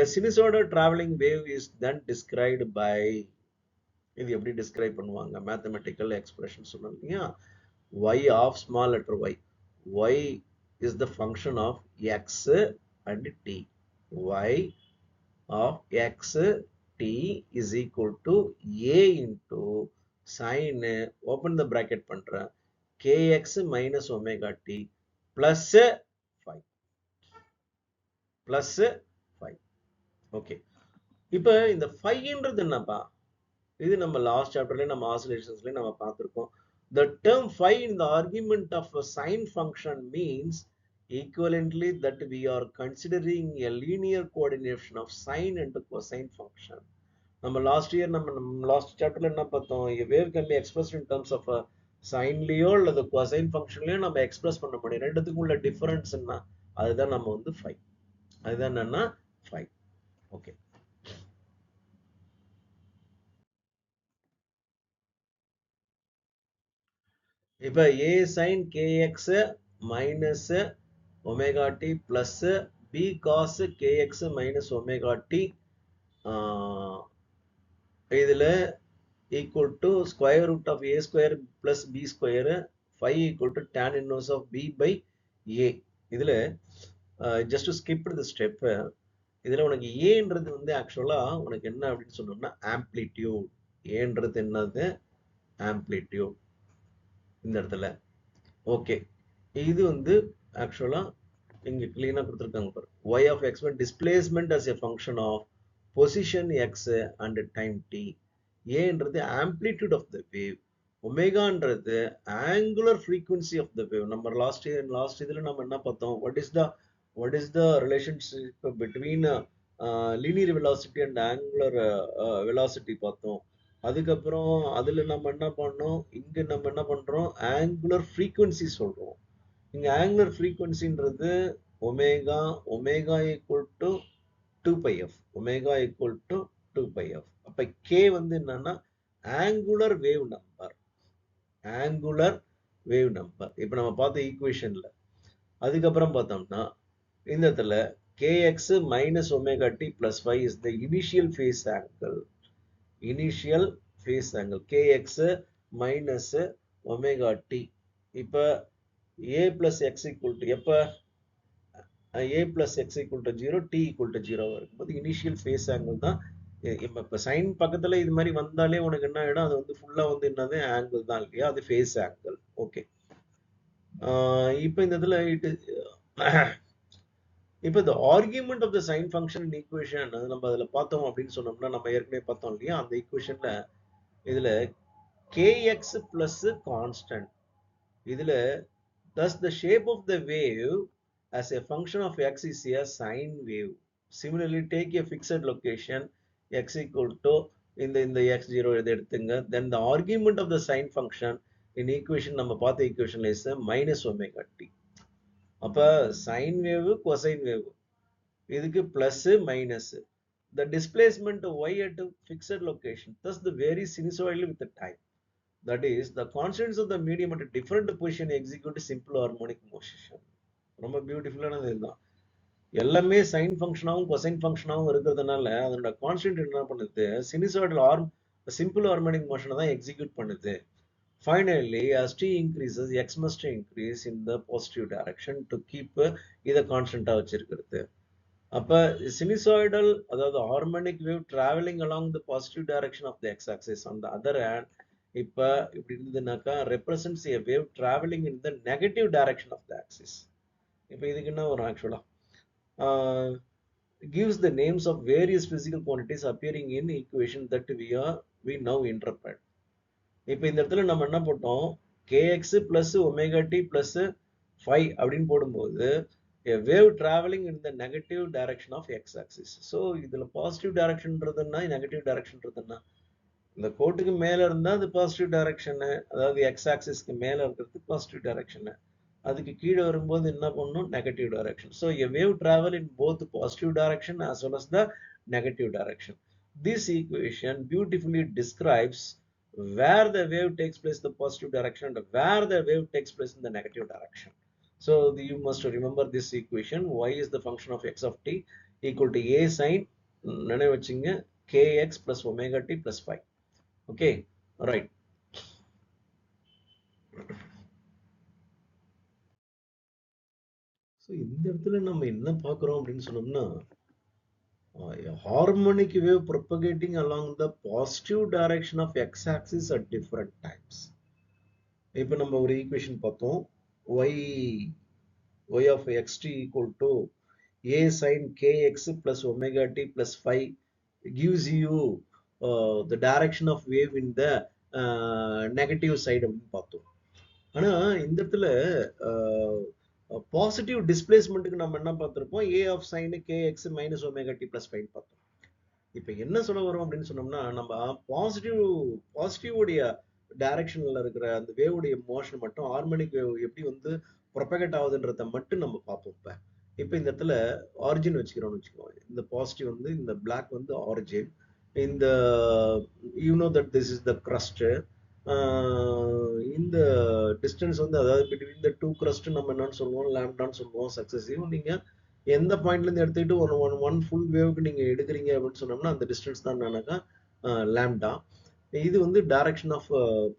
A sinusoidal traveling wave is then described by, இது எப்படி describe பண்ணுவாங்க, mathematical expression சொன்னோம் இல்லையா, y of small letter y. Y is the function of x and t. Y of x t is equal to a into sin, open the bracket பண்றேன், kx minus omega t plus 5 plus 5. Okay, இப்போ இந்த 5ன்றது என்னப்பா, இது நம்ம last சாப்டர்ல நம்ம ஆசிலேஷன்ஸ்ல நம்ம பார்த்திருக்கோம். The term phi in the argument of a sine function means equivalently that we are considering a linear coordination of sine and cosine function. நம்ம லாஸ்ட் சாப்டர்ல என்ன பார்த்தோம், a wave can be expressed in terms of a சைன்லயோ அல்லது cosine ஃபங்க்ஷன்லயோ நம்ம express பண்ண முடியும். ரெண்டுத்துக்கும் உள்ள டிஃபரன்ஸ் என்ன, அதுதான் நம்ம வந்து phi. அதுதான் என்னன்னா phi. ஓகே, இப்போ a sin kx minus omega t plus b cos kx minus omega t இதுல equal to square root of a square plus b square, phi equal to tan inverse of b by a. இதுல just to skip the step, இதுல உனக்கு ஏன்றது வந்து ஆக்சுவலா உனக்கு என்ன அப்படின்னு சொன்னோம்னா ஆம்ப்ளிடியூட். ஏன்றது என்னது, ஆம்ப்ளிடியூட் இந்த இடத்துல. ஓகே, இது வந்து ஆக்சுவலா இங்க கிளீனா கொடுத்திருக்காங்க பாரு, y of x displacement as a function of position x and time t. ஏன்றது amplitude of the wave, ஒமேகான்றது angular frequency of the wave. நம்ம லாஸ்ட் இதுல நம்ம என்ன பார்த்தோம், what is the relationship between linear velocity and angular velocity பார்த்தோம். அதுக்கப்புறம் அதுல நம்ம என்ன பண்ணோம், இங்க நம்ம என்ன பண்றோம், ஆங்குலர் ஃப்ரீக்வன்சி சொல்றோம். இங்க ஆங்குலர் ஃப்ரீக்வன்சின்றது omega, omega equal to 2 pi F, omega equal to 2 pi F. அப்ப கே வந்து என்னன்னா angular wave number, angular wave number. இப்ப நம்ம பார்த்த ஈக்குவேஷன்ல அதுக்கப்புறம் பார்த்தோம்னா இந்த இடத்துல kx minus omega t plus 5 is the initial phase angle. Initial phase angle kx minus omega t. இப்ப a plus x equal to எப்ப a plus x equal to 0, t equal to 0 இருக்கும்போது இனிஷியல் ஃபேஸ் ஆங்கிள் தான். இப்ப sign பக்கத்துல இது மாதிரி வந்தாலே உனக்கு என்ன ஆயிடும், அது வந்து ஃபுல்லா வந்து என்னது ஆங்கிள் தான் இல்லையா, அது ஃபேஸ் ஆங்கிள். ஓகே, இப்போ இந்த இதுல இப்போ இந்த argument of the sine function in equation அது நம்ம அதுல பார்த்தோம் அப்படின்னு சொன்னோம்னா, நம்ம ஏற்கனவே பார்த்தோம் இல்லையா, அந்த ஈக்குவேஷன்ல இதுல kx plus constant, இதுல thus the shape of the wave as a function of x is a sine wave. Similarly, take a fixed location x equal to in the x0 எடுத்துங்க, then the argument of the sine function in equation நம்ம பார்த்த equation is minus omega t. அப்ப sine wave cosine wave இதுக்கு plus minus, the displacement y at a fixed location thus the varies sinusoidally with the time. That is, the constants of the medium at a different position execute simple harmonic motion. ரொம்ப பியூட்டிஃபுல்லானது இதுதான். எல்லாமே sign ஃபங்க்ஷனாகவும் cosine ஃபங்க்ஷனாகவும் இருக்கிறதுனால அதனோட constant என்ன பண்ணுது, sinusoidal simple harmonic மோஷனை தான் execute பண்ணுது. Finally, as t increases, x must increase in the positive direction to keep இதை கான்ஸ்டன்டா வச்சிருக்கிறது. அப்ப சினிசாய்டல், அதாவது harmonic wave travelling along the positive direction of the x axis. On the other hand, இப்ப இப்படி இருந்ததுனாக்கா represents a wave traveling in the negative direction of the axis. இப்ப இதுக்கு என்ன வரும் ஆக்சுவலா? Gives the names of various physical quantities appearing in equation that we now interpret. இப்போ இந்த இடத்துல நம்ம என்ன போட்டோம், kx plus omega t plus phi அப்படின்னு போடும்போது a wave traveling in the negative direction of x axis. So இதுல positive directionன்றதுன்னா negative directionன்றதுன்னா இந்த கோட்டுக்கு மேல இருந்தா அது பாசிட்டிவ் டைரக்ஷன், அதாவது எக்ஸ் ஆக்சிஸ்க்கு மேல இருக்கிறது பாசிட்டிவ் டைரக்ஷன், அதுக்கு கீழே வரும்போது என்ன பண்ணணும், negative direction. So a wave travel in both positive direction as well as the negative direction. This equation beautifully describes where the wave takes place in the positive direction and where the wave takes place in the negative direction. So you must remember this equation. Y is the function of x of t equal to a sin நினைவு வச்சுங்க kx plus omega t plus phi. Okay, right. So இந்த இடத்துல நம்ம என்ன பார்க்கிறோம் அப்படின்னு சொன்னோம்னா, a harmonic wave propagating along the positive direction of x-axis at different times. இப்போ நம்ம ஒரு ஈக்குவேஷன் பார்த்தோம், y of xt equal to a sin kx plus omega t plus phi gives you the direction of wave in the negative side அப்படின்னு பார்த்தோம். ஆனா இந்த இடத்துல positive டிஸ்பிளேஸ்மெண்ட்டுக்கு நம்ம என்ன பார்த்திருப்போம், a of sin kx minus omega t plus phi பார்த்தோம். இப்போ என்ன சொல்ல வரோம் அப்படின்னு சொன்னோம்னா, நம்ம பாசிட்டிவ் உடைய டைரக்ஷன்ல இருக்கிற அந்த வேவுடைய மோஷன் மட்டும், ஹார்மோனிக் வேவ் எப்படி வந்து ப்ரொபகேட் ஆகுதுன்றத மட்டும் நம்ம பார்ப்போம். இப்போ இந்த இடத்துல ஆரிஜின் வச்சுக்கிறோம்னு வச்சுக்கோங்க. இந்த பாசிட்டிவ் வந்து இந்த பிளாக் வந்து ஆரிஜின், இந்த you know that this is the crust. இந்த டிஸ்டன்ஸ் வந்து, அதாவது பிட்வீன் த டூ கிரஸ்ட் நம்ம என்னன்னு சொல்லுவோம், லாம்டான்னு சொல்லுவோம். சக்சஸிவ் நீங்க எந்த பாயிண்ட்ல இருந்து எடுத்துக்கிட்டு ஒன் ஃபுல் வேவ்க்கு நீங்க எடுக்கிறீங்க அப்படின்னு சொன்னோம்னா அந்த டிஸ்டன்ஸ் தான் என்னன்னாக்கா லாம்டா. இது வந்து direction of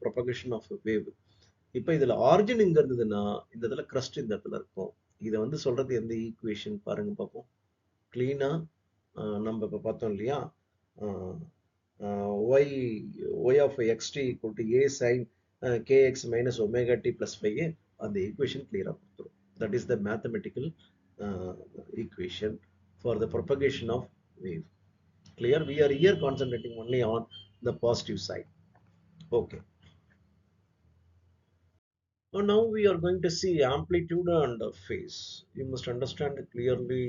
propagation of wave. இப்போ இதுல ஆரிஜின் இங்க இருந்ததுன்னா இந்த இடத்துல கிரஸ்ட் இந்த இடத்துல இருக்கும். இதை வந்து சொல்றது எந்த ஈக்குவேஷன் பாருங்க பார்ப்போம். கிளீனா நம்ம இப்போ பார்த்தோம் இல்லையா, y of xt equal to a sin kx minus omega t plus phi, அந்த equation clear ஆ கொடுத்துரும். That is the mathematical equation for the propagation of wave. Clear? We are here concentrating only on the positive side. Okay. Now we are going to see amplitude and phase. You must understand clearly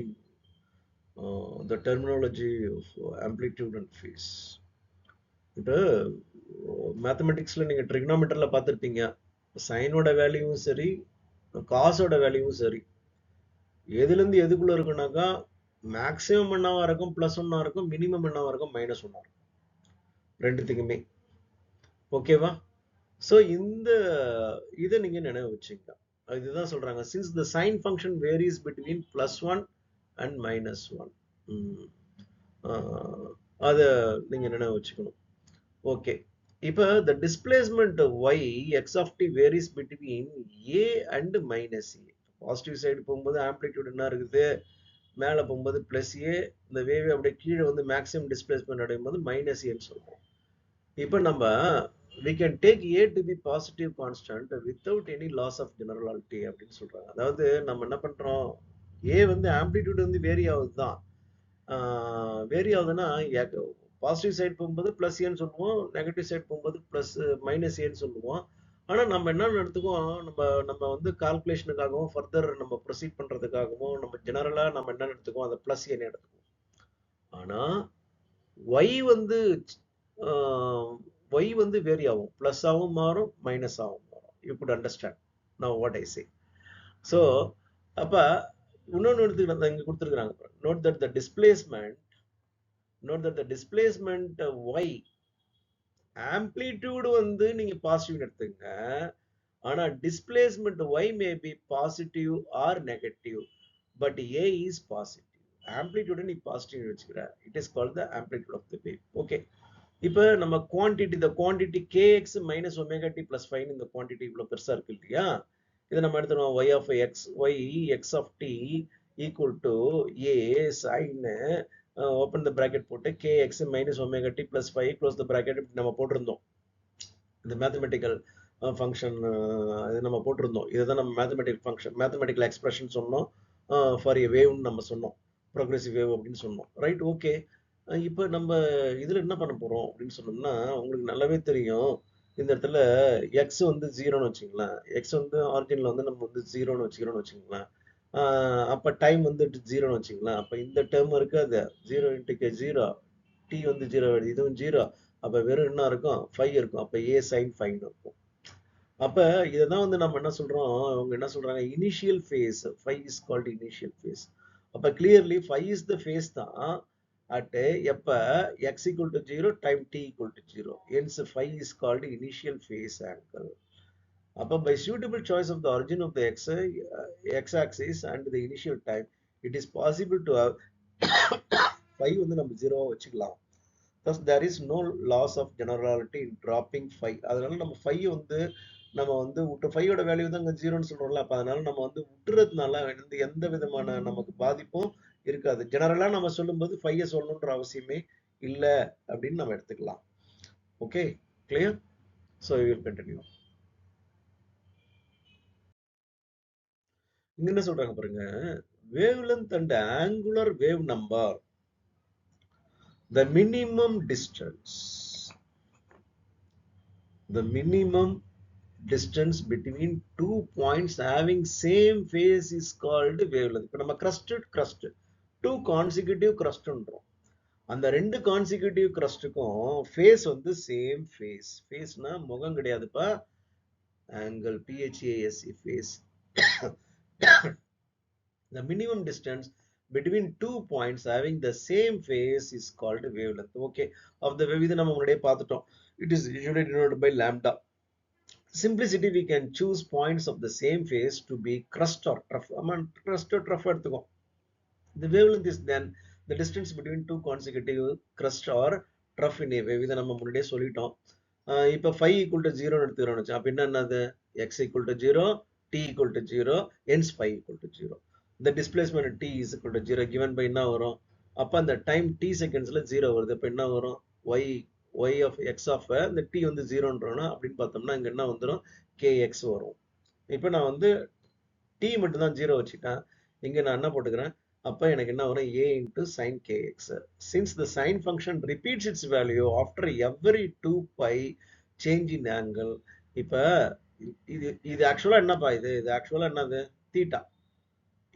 the terminology of amplitude and phase. இப்போ மேத்தமெட்டிக்ஸ்ல நீங்க ட்ரிக்னோமெட்ரில பார்த்துருப்பீங்க, சைனோட வேல்யூவும் சரி காசோட வேல்யூவும் சரி எதுலேருந்து எதுக்குள்ள இருக்குனாக்கா மேக்ஸிமம் என்னவா இருக்கும், பிளஸ் ஒன்னா இருக்கும், மினிமம் என்னவா இருக்கும், மைனஸ் ஒன்னா இருக்கும், ரெண்டுத்துக்குமே. ஓகேவா? ஸோ இந்த இதை நீங்க நினைவு வச்சுங்க. இதுதான் சொல்றாங்க, since the sine function varies between +1 and -1, அதை நீங்க நினைவு வச்சுக்கணும். ஓகே, இப்போ the displacement y x of t varies between a and minus a. Positive side போகும்போது ஆம்ப்ளிடியூட் என்ன இருக்குது, மேலே போகும்போது +a, இந்த வேவ் அப்படியே கீழே வந்து மேக்ஸிமம் டிஸ்பிளேஸ்மெண்ட் அடையும் போது -a சொல்றோம். இப்போ நம்ம we can take a to be positive constant without any loss of generality அப்படின்னு சொல்றாங்க. அதாவது நம்ம என்ன பண்றோம், a வந்து ஆம்ப்ளிடியூட் வந்து வேரி ஆகுது தான். வேரி ஆகுதுன்னா பாசிட்டிவ் சைடு போகும்போது பிளஸ் ஏன்னு சொல்லுவோம், நெகட்டிவ் சைடு போகும்போது மைனஸ் ஏன்னு சொல்லுவோம். ஆனா நம்ம என்ன எடுத்துக்குவோம், நம்ம வந்து கால்குலேஷனுக்காகவும் ஃபர்தர் நம்ம ப்ரொசீட் பண்றதுக்காகவும் நம்ம ஜெனரலா நம்ம என்ன எடுத்துக்குவோம், அதை பிளஸ் ஏன்னு எடுத்துக்குவோம். ஆனா y வந்து வேரி ஆகும், பிளஸ் ஆகவும் மாறும், மைனஸ் ஆகும் மாறும். You good understand now what I say. So அப்ப இன்னொன்னு எடுத்துக்கிட்டு இங்க கொடுத்துருக்காங்க, note that the displacement y amplitude வந்து நீங்க பாசிட்டிவ் எடுத்துங்க, ஆனா displacement y may be positive or negative, but a is positive. amplitude நீ பாசிட்டிவ் வச்சுக்கிற, it is called the amplitude of the wave. Okay, இப்ப நம்ம quantity the quantity kx minus omega t plus 5 இந்த quantity இவ்வளவு பெருசா இருக்கு இல்லையா, இதை நம்ம எடுத்துருவோம் y of x, y x of t equal to a sin open the bracket போட்டு kx minus omega t plus 5 close the bracket நம்ம போட்டிருந்தோம். இந்த மேத்தமெட்டிக்கல் ஃபங்க்ஷன் இது நம்ம போட்டிருந்தோம். இதுதான் நம்ம மேத்தமெட்டிக்கல் எக்ஸ்பிரஷன் சொன்னோம். ஃபார் ஏ வேவ்னு நம்ம சொன்னோம், ப்ரோக்ரெசிவ் வேவ் அப்படின்னு சொன்னோம். Right, okay. இப்போ நம்ம இதில் என்ன பண்ண போகிறோம் அப்படின்னு சொன்னோம்னா, உங்களுக்கு நல்லாவே தெரியும். இந்த இடத்துல எக்ஸ் வந்து ஜீரோன்னு வச்சுங்களேன். எக்ஸ் வந்து ஆரிஜினில் வந்து நம்ம வந்து ஜீரோன்னு வச்சுக்கிறோன்னு வச்சுங்களேன். அப்போ டைம் வந்துட்டு ஜீரோன்னு வச்சுங்களேன். அப்போ இந்த டேர்ம் இருக்கு, அது 0 × k 0, டி வந்து 0 வருது, இதுவும் 0. அப்போ வெறும் என்ன இருக்கும், 5 இருக்கும். அப்போ ஏ சைன் 5 இருக்கும். அப்ப இதைதான் வந்து நம்ம என்ன சொல்றோம், அவங்க என்ன சொல்றாங்க, initial face 5 is called initial face. அப்ப கிளியர்லி 5 இஸ் த ஃபேஸ் தான் அட் எப்ப x equal to 0 time t equal to 0. hence 5 is called initial phase angle. அப்ப by suitable choice of the origin of the x axis and the initial time, it is possible to have 5 வந்து நம்ம 0 வச்சுக்கலாம். thus there is no loss of generality in dropping 5. அதனால நம்ம 5 வந்து நம்ம வந்து விட்டு 5 ஓட வேல்யூ தான் இங்க 0ன்னு சொல்றோம்ல. அப்ப அதனால நம்ம வந்து விட்டுறதுனால எந்த விதமான நமக்கு பாதிப்பும் இருக்காது. ஜெனரலா நம்ம சொல்லும்போது 5 சொல்லணும்ன்ற அவசியமே இல்ல அப்படின்னு நம்ம எடுத்துக்கலாம். Okay, clear? So we will continue. இங்க என்ன சொல்றாங்க பாருங்க, wavelength and angular wave number, the minimum distance distance between two points having same phase is called wavelength. இப்ப நம்ம crust two consecutive crustன்றோம். அந்த ரெண்டு கான்சிக்யூட்டிவ் கிரஸ்டுக்கும் ஃபேஸ் வந்து சேம் ஃபேஸ். ஃபேஸ்னா முகம் கிடையாதுப்பா, angle, PHASE phase. The minimum distance between two points having the same phase is called wavelength. Okay, of the wave இதை நம்ம முன்னாடியே பார்த்துட்டோம். It is usually denoted by lambda. Simplicity, we can choose points of the same phase to be crust or trough. Crust or trough எடுத்துக்கோம். The wavelength is then the distance between two consecutive crust or trough in a wave. இதை நம்ம முன்னாடியே சொல்லிட்டோம். இப்போ 5 equal to 0 எடுத்துக்கிறோம்னு வச்சோம். அப்ப என்னது, x equal to 0, t equal to 0, hence 5 equal to 0. The displacement t is equal to 0 given by என்ன வரும், அப்ப அந்த டைம் t செகண்ட்ஸ்ல 0 வருது. அப்ப என்ன வரும், y of x of இந்த t வந்து 0ன்றோம்னா அப்படின்னு பார்த்தோம்னா இங்க என்ன வந்துடும், kx வரும். இப்போ நான் வந்து t மட்டும் தான் 0 வச்சுட்டேன். இங்க நான் என்ன போட்டுக்கிறேன், அப்ப எனக்கு என்ன வரும், a into sin kx. Since the sin function repeats its value after every 2 pi change in angle. இப்ப இது ஆக்சுவலா என்னப்பா, இது ஆக்சுவலா என்னது, தீட்டா.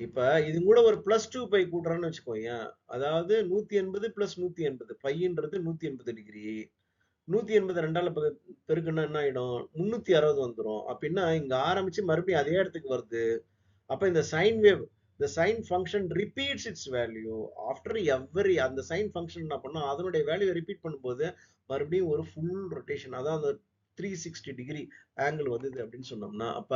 இப்ப இது கூட ஒரு +2 பை கூட்டுறோம்னு வச்சுக்கோங்க. அதாவது 180 + 180, பைன்றது 180 டிகிரி. 180 ரெண்டால பெருக்குன்னா என்ன ஆயிடும், 360 வந்துடும். அப்படின்னா இங்க ஆரம்பிச்சு மறுபடியும் அதே இடத்துக்கு வருது. அப்ப இந்த sine wave, the sine function repeats its value after every, அந்த சைன் ஃபங்க்ஷன் என்ன பண்ணோம், அதனுடைய வேல்யூ ரிப்பீட் பண்ணும்போது மறுபடியும் ஒரு ஃபுல் ரொட்டேஷன், அதாவது 360 டிகிரி ஆங்கிள் வந்தது அப்படின்னு சொன்னோம்னா, அப்ப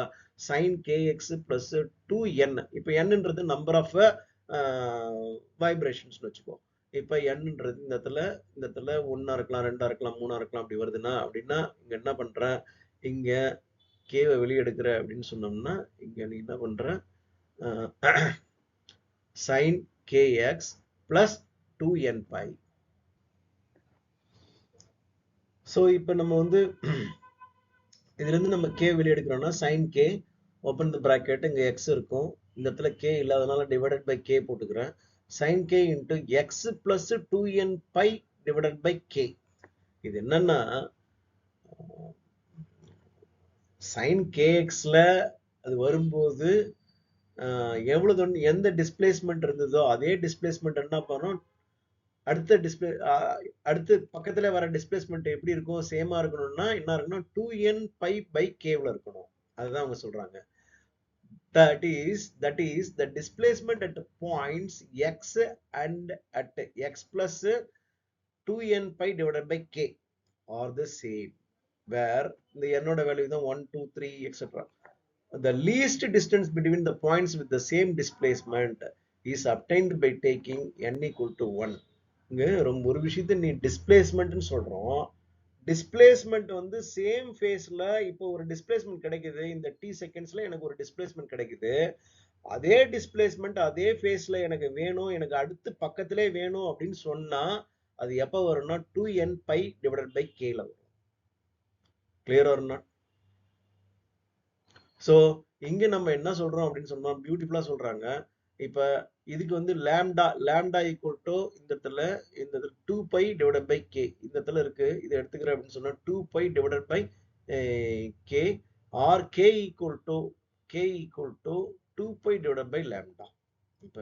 sin kx plus 2n. இப்ப nன்றது நம்பர் ஆஃப் வைப்ரேஷன்ஸ் வச்சுக்கோ. இப்ப nன்றது இந்த இடத்துல 1 இருக்கலாம், 2 இருக்கலாம், 3 இருக்கலாம், அப்படி வருதுன்னா அப்படின்னா இங்க என்ன பண்ற, இங்க k வெளியெடுக்கிற அப்படின்னு சொன்னோம்னா இங்க நீ என்ன பண்ற, sin kx plus 2n pi. So இப்போ நம்ம வந்து இதுல இருந்து நம்ம k வெளியே எடுக்கிறோம்னா sin k open the bracket, இங்க x இருக்கும், இந்த இடத்துல k இல்லாதனால டிவைடட் பை k போட்டுக்கிறேன். sin k into x plus 2n pi divided by k. இது என்னன்னா sin kxல அது வரும்போது எவ்வளவு எந்த டிஸ்பிளேஸ்மெண்ட் இருந்ததோ அதே டிஸ்பிளேஸ்மெண்ட் என்ன பண்ணும், அடுத்து பக்கத்துல வர டிஸ்பிளேஸ்மெண்ட் எப்படி இருக்கும், சேமா இருக்கணும்னா என்ன இருக்கணும், 2n pi by k ல இருக்கணும். அதுதான் அவங்க சொல்றாங்க. That is the displacement at points x and at x plus 2n pi divided by k are the same, where the n oda value is 1 2 3 etc. The least distance between the points with the same displacement is obtained by taking n equal to 1. இங்க ரொம்ப ஒரு விஷயத்த நீ டிஸ்பிளேஸ்மெண்ட்னு சொல்றோம். Displacement வந்து same ஃபேஸ்ல இப்போ ஒரு டிஸ்பிளேஸ்மெண்ட் கிடைக்குது. இந்த t செகண்ட்ஸ்ல எனக்கு ஒரு டிஸ்பிளேஸ்மெண்ட் கிடைக்குது. அதே டிஸ்பிளேஸ்மெண்ட் அதே ஃபேஸ்ல எனக்கு வேணும், எனக்கு அடுத்து பக்கத்திலே வேணும் அப்படின்னு சொன்னா அது எப்ப வரும்னா 2n by divided by k ல வரும். Clear or not? ஸோ இங்க நம்ம என்ன சொல்றோம் அப்படின்னு சொன்னா பியூட்டிஃபுல்லா சொல்றாங்க. இப்ப இதுக்கு வந்து லேம்டா ஈக்குவல் டு இந்த இடத்துல 2 பை டிவைடட் பை கே இந்த இடத்துல இருக்கு. இதை எடுத்துக்கிறேன் அப்படின்னு சொன்னா 2 pi divided by k or k equal to 2 pi divided by lambda. இப்ப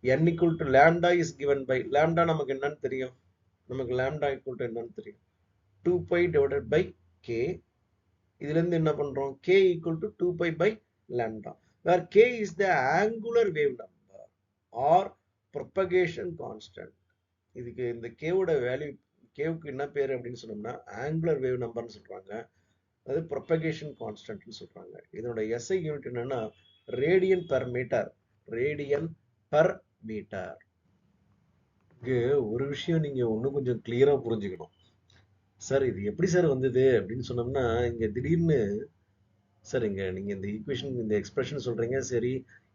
n equal to lambda is given by lambda நமக்கு என்னன்னு தெரியும். நமக்கு லேம்டா ஈக்குவல் டு என்னன்னு தெரியும். 2 பை டிவைடட் பை கே. இதுல இருந்து என்ன பண்றோம் k equal to 2 pi by lambda where k is the angular wave number or propagation constant. இதுக்கு இந்த k ஓட வேல்யூ k-க்கு என்ன பேரு அப்படின்னு சொன்னோம்னா angular wave numberன்னு சொல்றாங்க. அது propagation constantன்னு சொல்றாங்க. இதனோட SI யூனிட் என்னன்னா radian per metre. Radian per metre. இங்க ஒரு விஷயம் நீங்க இன்னும் கொஞ்சம் கிளியரா புரிஞ்சுக்கணும். சார் இது எப்படி சார் வந்தது அப்படின்னு சொன்னோம்னா இங்க திடீர்னு சார் இங்க நீங்க இந்த ஈக்குவேஷன் இந்த எக்ஸ்பிரஷன் சொல்றீங்க சரி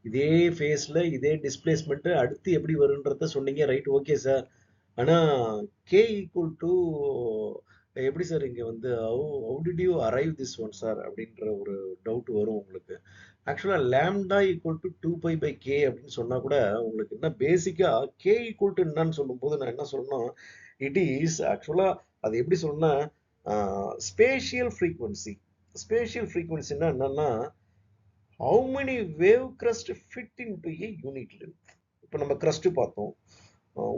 இதே ஃபேஸ்ல இதே டிஸ்பிளேஸ்மெண்ட் அடுத்து எப்படி வரும்ன்றத சொன்னீங்க ரைட் ஓகே சார். ஆனா கே ஈக்குவல் டு எப்படி சார் இங்க வந்து how did you arrive this one sir அப்படின்ற ஒரு டவுட் வரும் உங்களுக்கு. ஆக்சுவலா lambda equal to 2 pi by k அப்படின்னு சொன்னா கூட உங்களுக்கு என்ன பேசிக்கா கே ஈக்குவல் டு என்னன்னு சொல்லும்போது நான் என்ன சொல்லணும் இட் இஸ் ஆக்சுவலா அது எப்படி சொல்லணும்னா ஸ்பேஷியல் ஃப்ரீக்வன்சி. ஸ்பேஷியல் ஃப்ரீக்வன்சின்னா என்னன்னா how many wave crust fit into A unit length. இப்போ நம்ம கிரஸ்ட் பார்த்தோம்.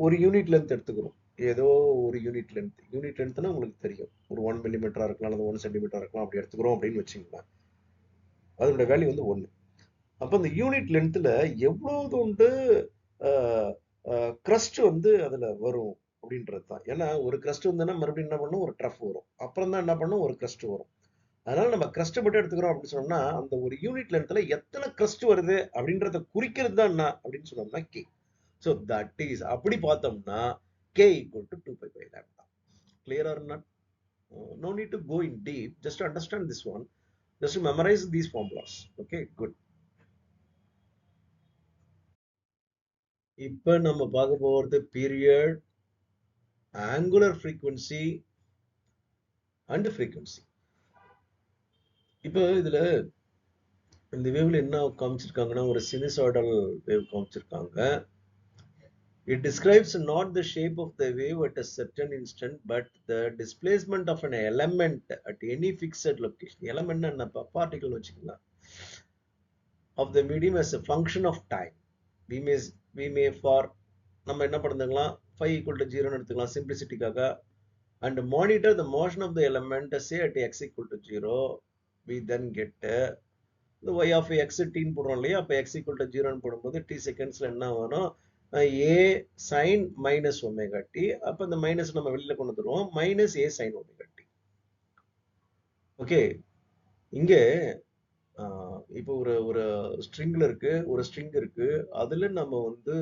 ஒரு யூனிட் லென்த் எடுத்துக்கிறோம். ஏதோ ஒரு யூனிட் லென்த்னா உங்களுக்கு தெரியும் ஒரு 1 மில்லிமீட்டரா இருக்கலாம் அல்லது 1 சென்டிமீட்டரா இருக்கலாம் அப்படி எடுத்துக்கிறோம் அப்படின்னு வச்சுங்களேன். அதோட வேல்யூ வந்து 1. அப்போ அந்த யூனிட் லென்த்ல எவ்வளவு உண்டு கிரஸ்ட் வந்து அதுல வரும் அப்படின்றது தான். ஏன்னா ஒரு கிரஸ்ட் வந்ததுன்னா மறுபடியும் என்ன பண்ணும் ஒரு ட்ரஃப் வரும். அப்புறம் தான் என்ன பண்ணும் ஒரு கிரஸ்ட் வரும். அதனால நம்ம கிரஸ்ட் மட்டும் எடுத்துக்கிறோம் அப்படின்னு சொன்னோம்னா அந்த ஒரு யூனிட் லென்த்ல எத்தனை கிரஸ்ட் வருது அப்படின்றத குறிக்கிறது தான் என்ன அப்படின்னு சொன்னோம்னா கே. ஸோ தட் இஸ் அப்படி பார்த்தோம்னா k equal to 2 pi by lambda. Clear or not? No need to go in deep, just understand this one, just to memorise these formulas. Okay good. இப்போ நம்ம பார்க்க போகிறது period, angular frequency and frequency. இப்போ இதுல இந்த வேவ்ல என்ன காமிச்சிருக்காங்கன்னா ஒரு சினுசாய்டல் வேவ் காமிச்சிருக்காங்க. It describes not the shape of the wave at a certain instant but the displacement of an element at any fixed location. Element என்னப்பா particle வச்சுக்கலாம். Of the medium as a function of time. We may for நம்ம என்ன பண்ணுதுங்களா 5 equal to 0 எடுத்துக்கலாம் சிம்பிளிசிட்டிக்காக. And monitor the motion of the element say at x equal to 0. We then get the y of x t போடுறோம் இல்லையா. அப்போ x equal to 0 போடும்போது t செகண்ட்ஸ்ல என்ன வரும் a sin minus omega t. அப்போ இந்த minus நம்ம வெளியில கொண்டு வந்துருவோம் minus a sin omega t. Okay இங்க இப்போ ஒரு ஒரு ஸ்ட்ரிங்ல இருக்கு ஒரு ஸ்ட்ரிங் இருக்கு. அதுல நம்ம வந்து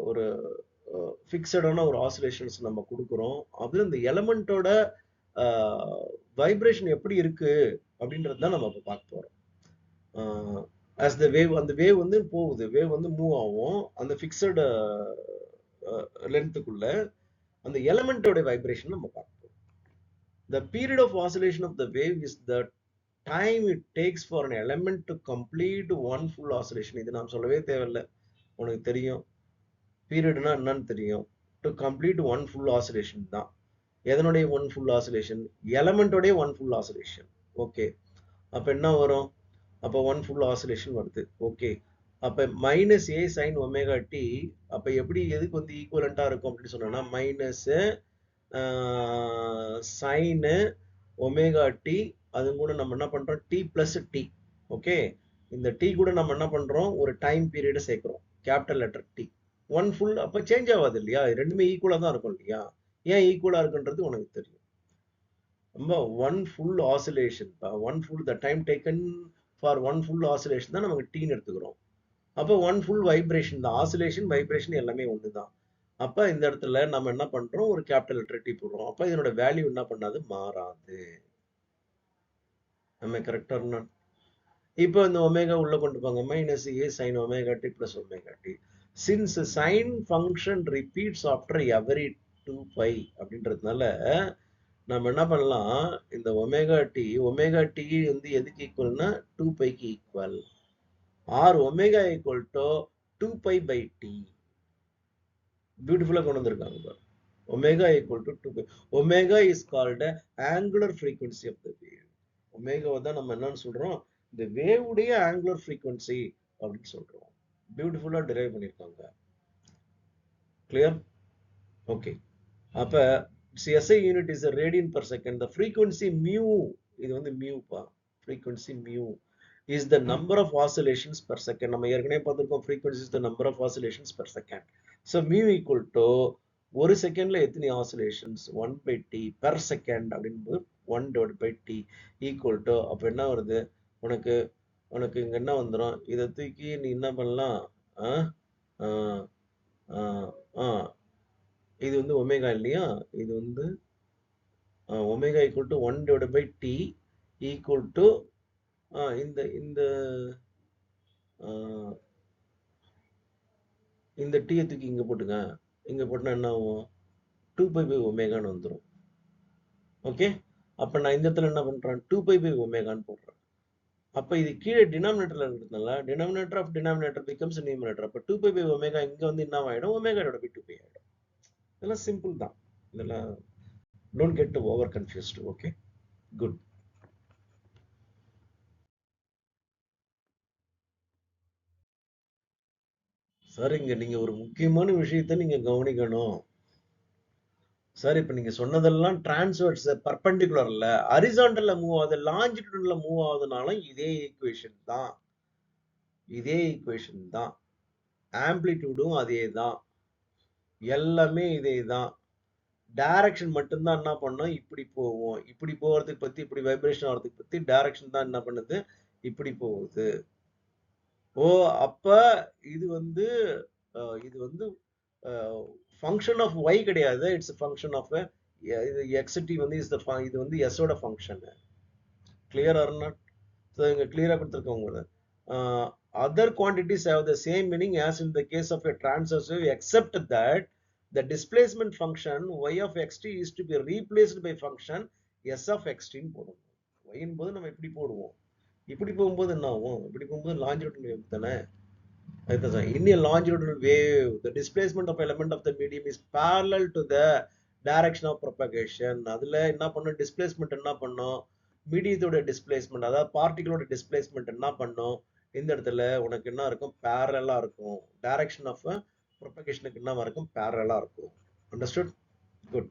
ஒரு ஃபிக்ஸடான ஒரு ஆசிலேஷன்ஸ் நம்ம கொடுக்குறோம். அதுல இந்த எலமெண்டோட வைப்ரேஷன் எப்படி இருக்கு அப்படின்றது தான் நம்ம இப்போ பார்க்க போறோம். as the wave அந்த வேவ் வந்து போகுது, வேவ் வந்து மூவ் ஆகும் அந்த ஃபிக்ஸட் லென்த்துக்குள்ள. அந்த எலமெண்டோட வைப்ரேஷன் நம்ம பார்ப்போம். The period of oscillation of the wave is the time it takes for an element to complete one full oscillation. இது நாம் சொல்லவே தேவையில்லை, உனக்கு தெரியும் பீரியட்னா என்னன்னு தெரியும். To complete one full oscillation தான். எதனுடைய ஒன் ஃபுல் ஆசிலேஷன்? எலமெண்டோடைய ஒன் ஃபுல் ஆசிலேஷன். ஓகே அப்போ என்ன வரும்? அப்போ ஒன் ஃபுல் ஆசிலேஷன் வருது. ஓகே அப்போ minus A sine omega T அப்போ எப்படி எதுக்கு வந்து ஈக்குவலண்டா இருக்கும் அப்படின்னு சொன்னோம்னா மைனஸ் சைனு ஒமேகா டி அது கூட நம்ம என்ன பண்றோம் டி பிளஸ் டி. ஓகே இந்த டி கூட நம்ம என்ன பண்றோம் ஒரு டைம் பீரியட் சேர்க்கிறோம் capital letter T. One full அப்போ சேஞ்ச் ஆகாது இல்லையா, ரெண்டுமே ஈக்குவலா தான் இருக்கும் இல்லையா. ஏன் ஈக்குவலா இருக்குன்றது உனக்கு தெரியும். நம்ம one full oscillation one full the time taken for one full oscillation தான் நமக்கு டீன்னு எடுத்துக்கிறோம். அப்போ ஒன் ஃபுல் வைப்ரேஷன் தான். ஆசிலேஷன், வைப்ரேஷன் எல்லாமே ஒண்ணுதான். அப்ப இந்த இடத்துல நம்ம என்ன பண்றோம்? ஒரு கேபிட்டல் லெட்டர் டி போடுறோம். அப்ப இதனோட வேல்யூ என்ன பண்ணாது? மாறாது. நம்ம கரெக்டா இருந்தா இப்போ இந்த ஒமேகா உள்ள கொண்டு போங்க. Minus A sine omega T plus omega T. Since sine function repeats after every 2π அப்படின்றதுனால நம்ம என்ன பண்ணலாம்? இந்த ஒமேகா டி வந்து எதுக்கு ஈக்குவல்னா 2πக்கு ஈக்குவல். Or omega equal to 2π/t. பியூட்டிஃபுல்லா கொண்டு வந்திருக்காங்க பாரு. Omega equal to 2π. Omega is called angular frequency of the wave. ஒமேகாவை தான் நம்ம என்னன்னு சொல்றோம்? இந்த வேவுடைய ஆங்குலர் ஃப்ரீக்வன்சி அப்படின்னு சொல்றோம். பியூட்டிஃபுல்லா டிரைவ் பண்ணியிருக்காங்க. கிளியர்? ஓகே. அப்ப SI unit is radian per second. The frequency mu, இது வந்து மியூப்பா. Frequency mu is the number of oscillations per second. நம்ம ஏற்கனவே பார்த்திருக்கோம் frequency is the number of oscillations per second. So mu equal to ஒரு செகண்ட்ல எத்தனை ஆசிலேஷன்ஸ் 1/t per second அப்படின்போது 1/t ஈக்குவல் டு அப்ப என்ன வருது உனக்கு? உனக்கு இங்க என்ன வந்துடும்? இதை தூக்கி நீ என்ன பண்ணலாம்? இது வந்து ஒமேகா இல்லையா? இது வந்து omega equal to 1/t equal to இந்த இந்த இந்த டீயை தூக்கி இங்க போட்டுங்க. இங்க போட்டா என்ன ஆகும்? 2π/ஒமேகான்னு வந்துடும். ஓகே. அப்ப நான் இந்த இடத்துல என்ன பண்றேன்? 2π/ஒமேகான்னு போடுறேன். அப்ப இது கீழே டினாமினேட்டர்ல இருக்கிறதுனால denominator of denominator becomes numerator. அப்ப 2π/ஒமேகா இங்க வந்து என்ன ஆயிடும்? ஒமேகாவோட பை 2π ஆயிடும். இதெல்லாம் சிம்பிள் தான். இதெல்லாம் don't get over confused. Okay, good. Sir, இங்க நீங்க ஒரு முக்கியமான விஷயத்தை நீங்க கவனிக்கணும். சார், இப்ப நீங்க சொன்னதெல்லாம் டிரான்ஸ்வர்ஸ் பர்பெண்டிகுலர்ல ஹரிசாண்டல்ல மூவ் ஆகுது, லாஞ்சிடியூட்ல மூவ் ஆகுதுனாலும் இதே ஈக்குவேஷன் தான். இதே ஈக்குவேஷன் தான். ஆம்பிளிடியூடும் அதே தான். எல்லாமே இதே தான். டைரக்ஷன் மட்டும்தான் என்ன பண்ணோம்? இப்படி போவோம். இப்படி போறதுக்கு பத்தி, இப்படி வைப்ரேஷன் ஆகிறதுக்கு பத்தி டைரக்ஷன் தான் என்ன பண்ணுது? இப்படி போகுது. ஓ, அப்ப இது வந்து இது வந்து ஃபங்க்ஷன் ஆஃப் y கிடையாது. இட்ஸ் ஃபங்க்ஷன் ஆஃப் இது xt வந்து இது வந்து s ஓட function. Clear or not? So இங்க கிளியரா கொடுத்துருக்கவங்க. Other quantities have the same meaning as in the case of a transverse wave, except that the displacement function y of xt is to be replaced by function s of xt ன்னு போடுவோம். y போது நம்ம இப்படி போடுவோம். இப்படி போகும்போது என்ன ஆகும்? இப்படி போகும்போது longitudinal wave தானே. In a longitudinal wave, the displacement of element of the medium is parallel to the direction of propagation. அதுல என்ன பண்ணும்? டிஸ்பிளேஸ்மெண்ட் என்ன பண்ணும்? மீடியத்தோட டிஸ்பிளேஸ்மெண்ட், அதாவது பார்ட்டிகளோட டிஸ்பிளேஸ்மெண்ட் என்ன பண்ணும்? இந்த இடத்துல உனக்கு என்ன இருக்கும்? பேரலா இருக்கும். டைரக்ஷன் ஆஃப் ப்ரொபகேஷனுக்கு என்னவா இருக்கும்? பேரலா இருக்கும். அண்டர்ஸ்டுட்? குட்.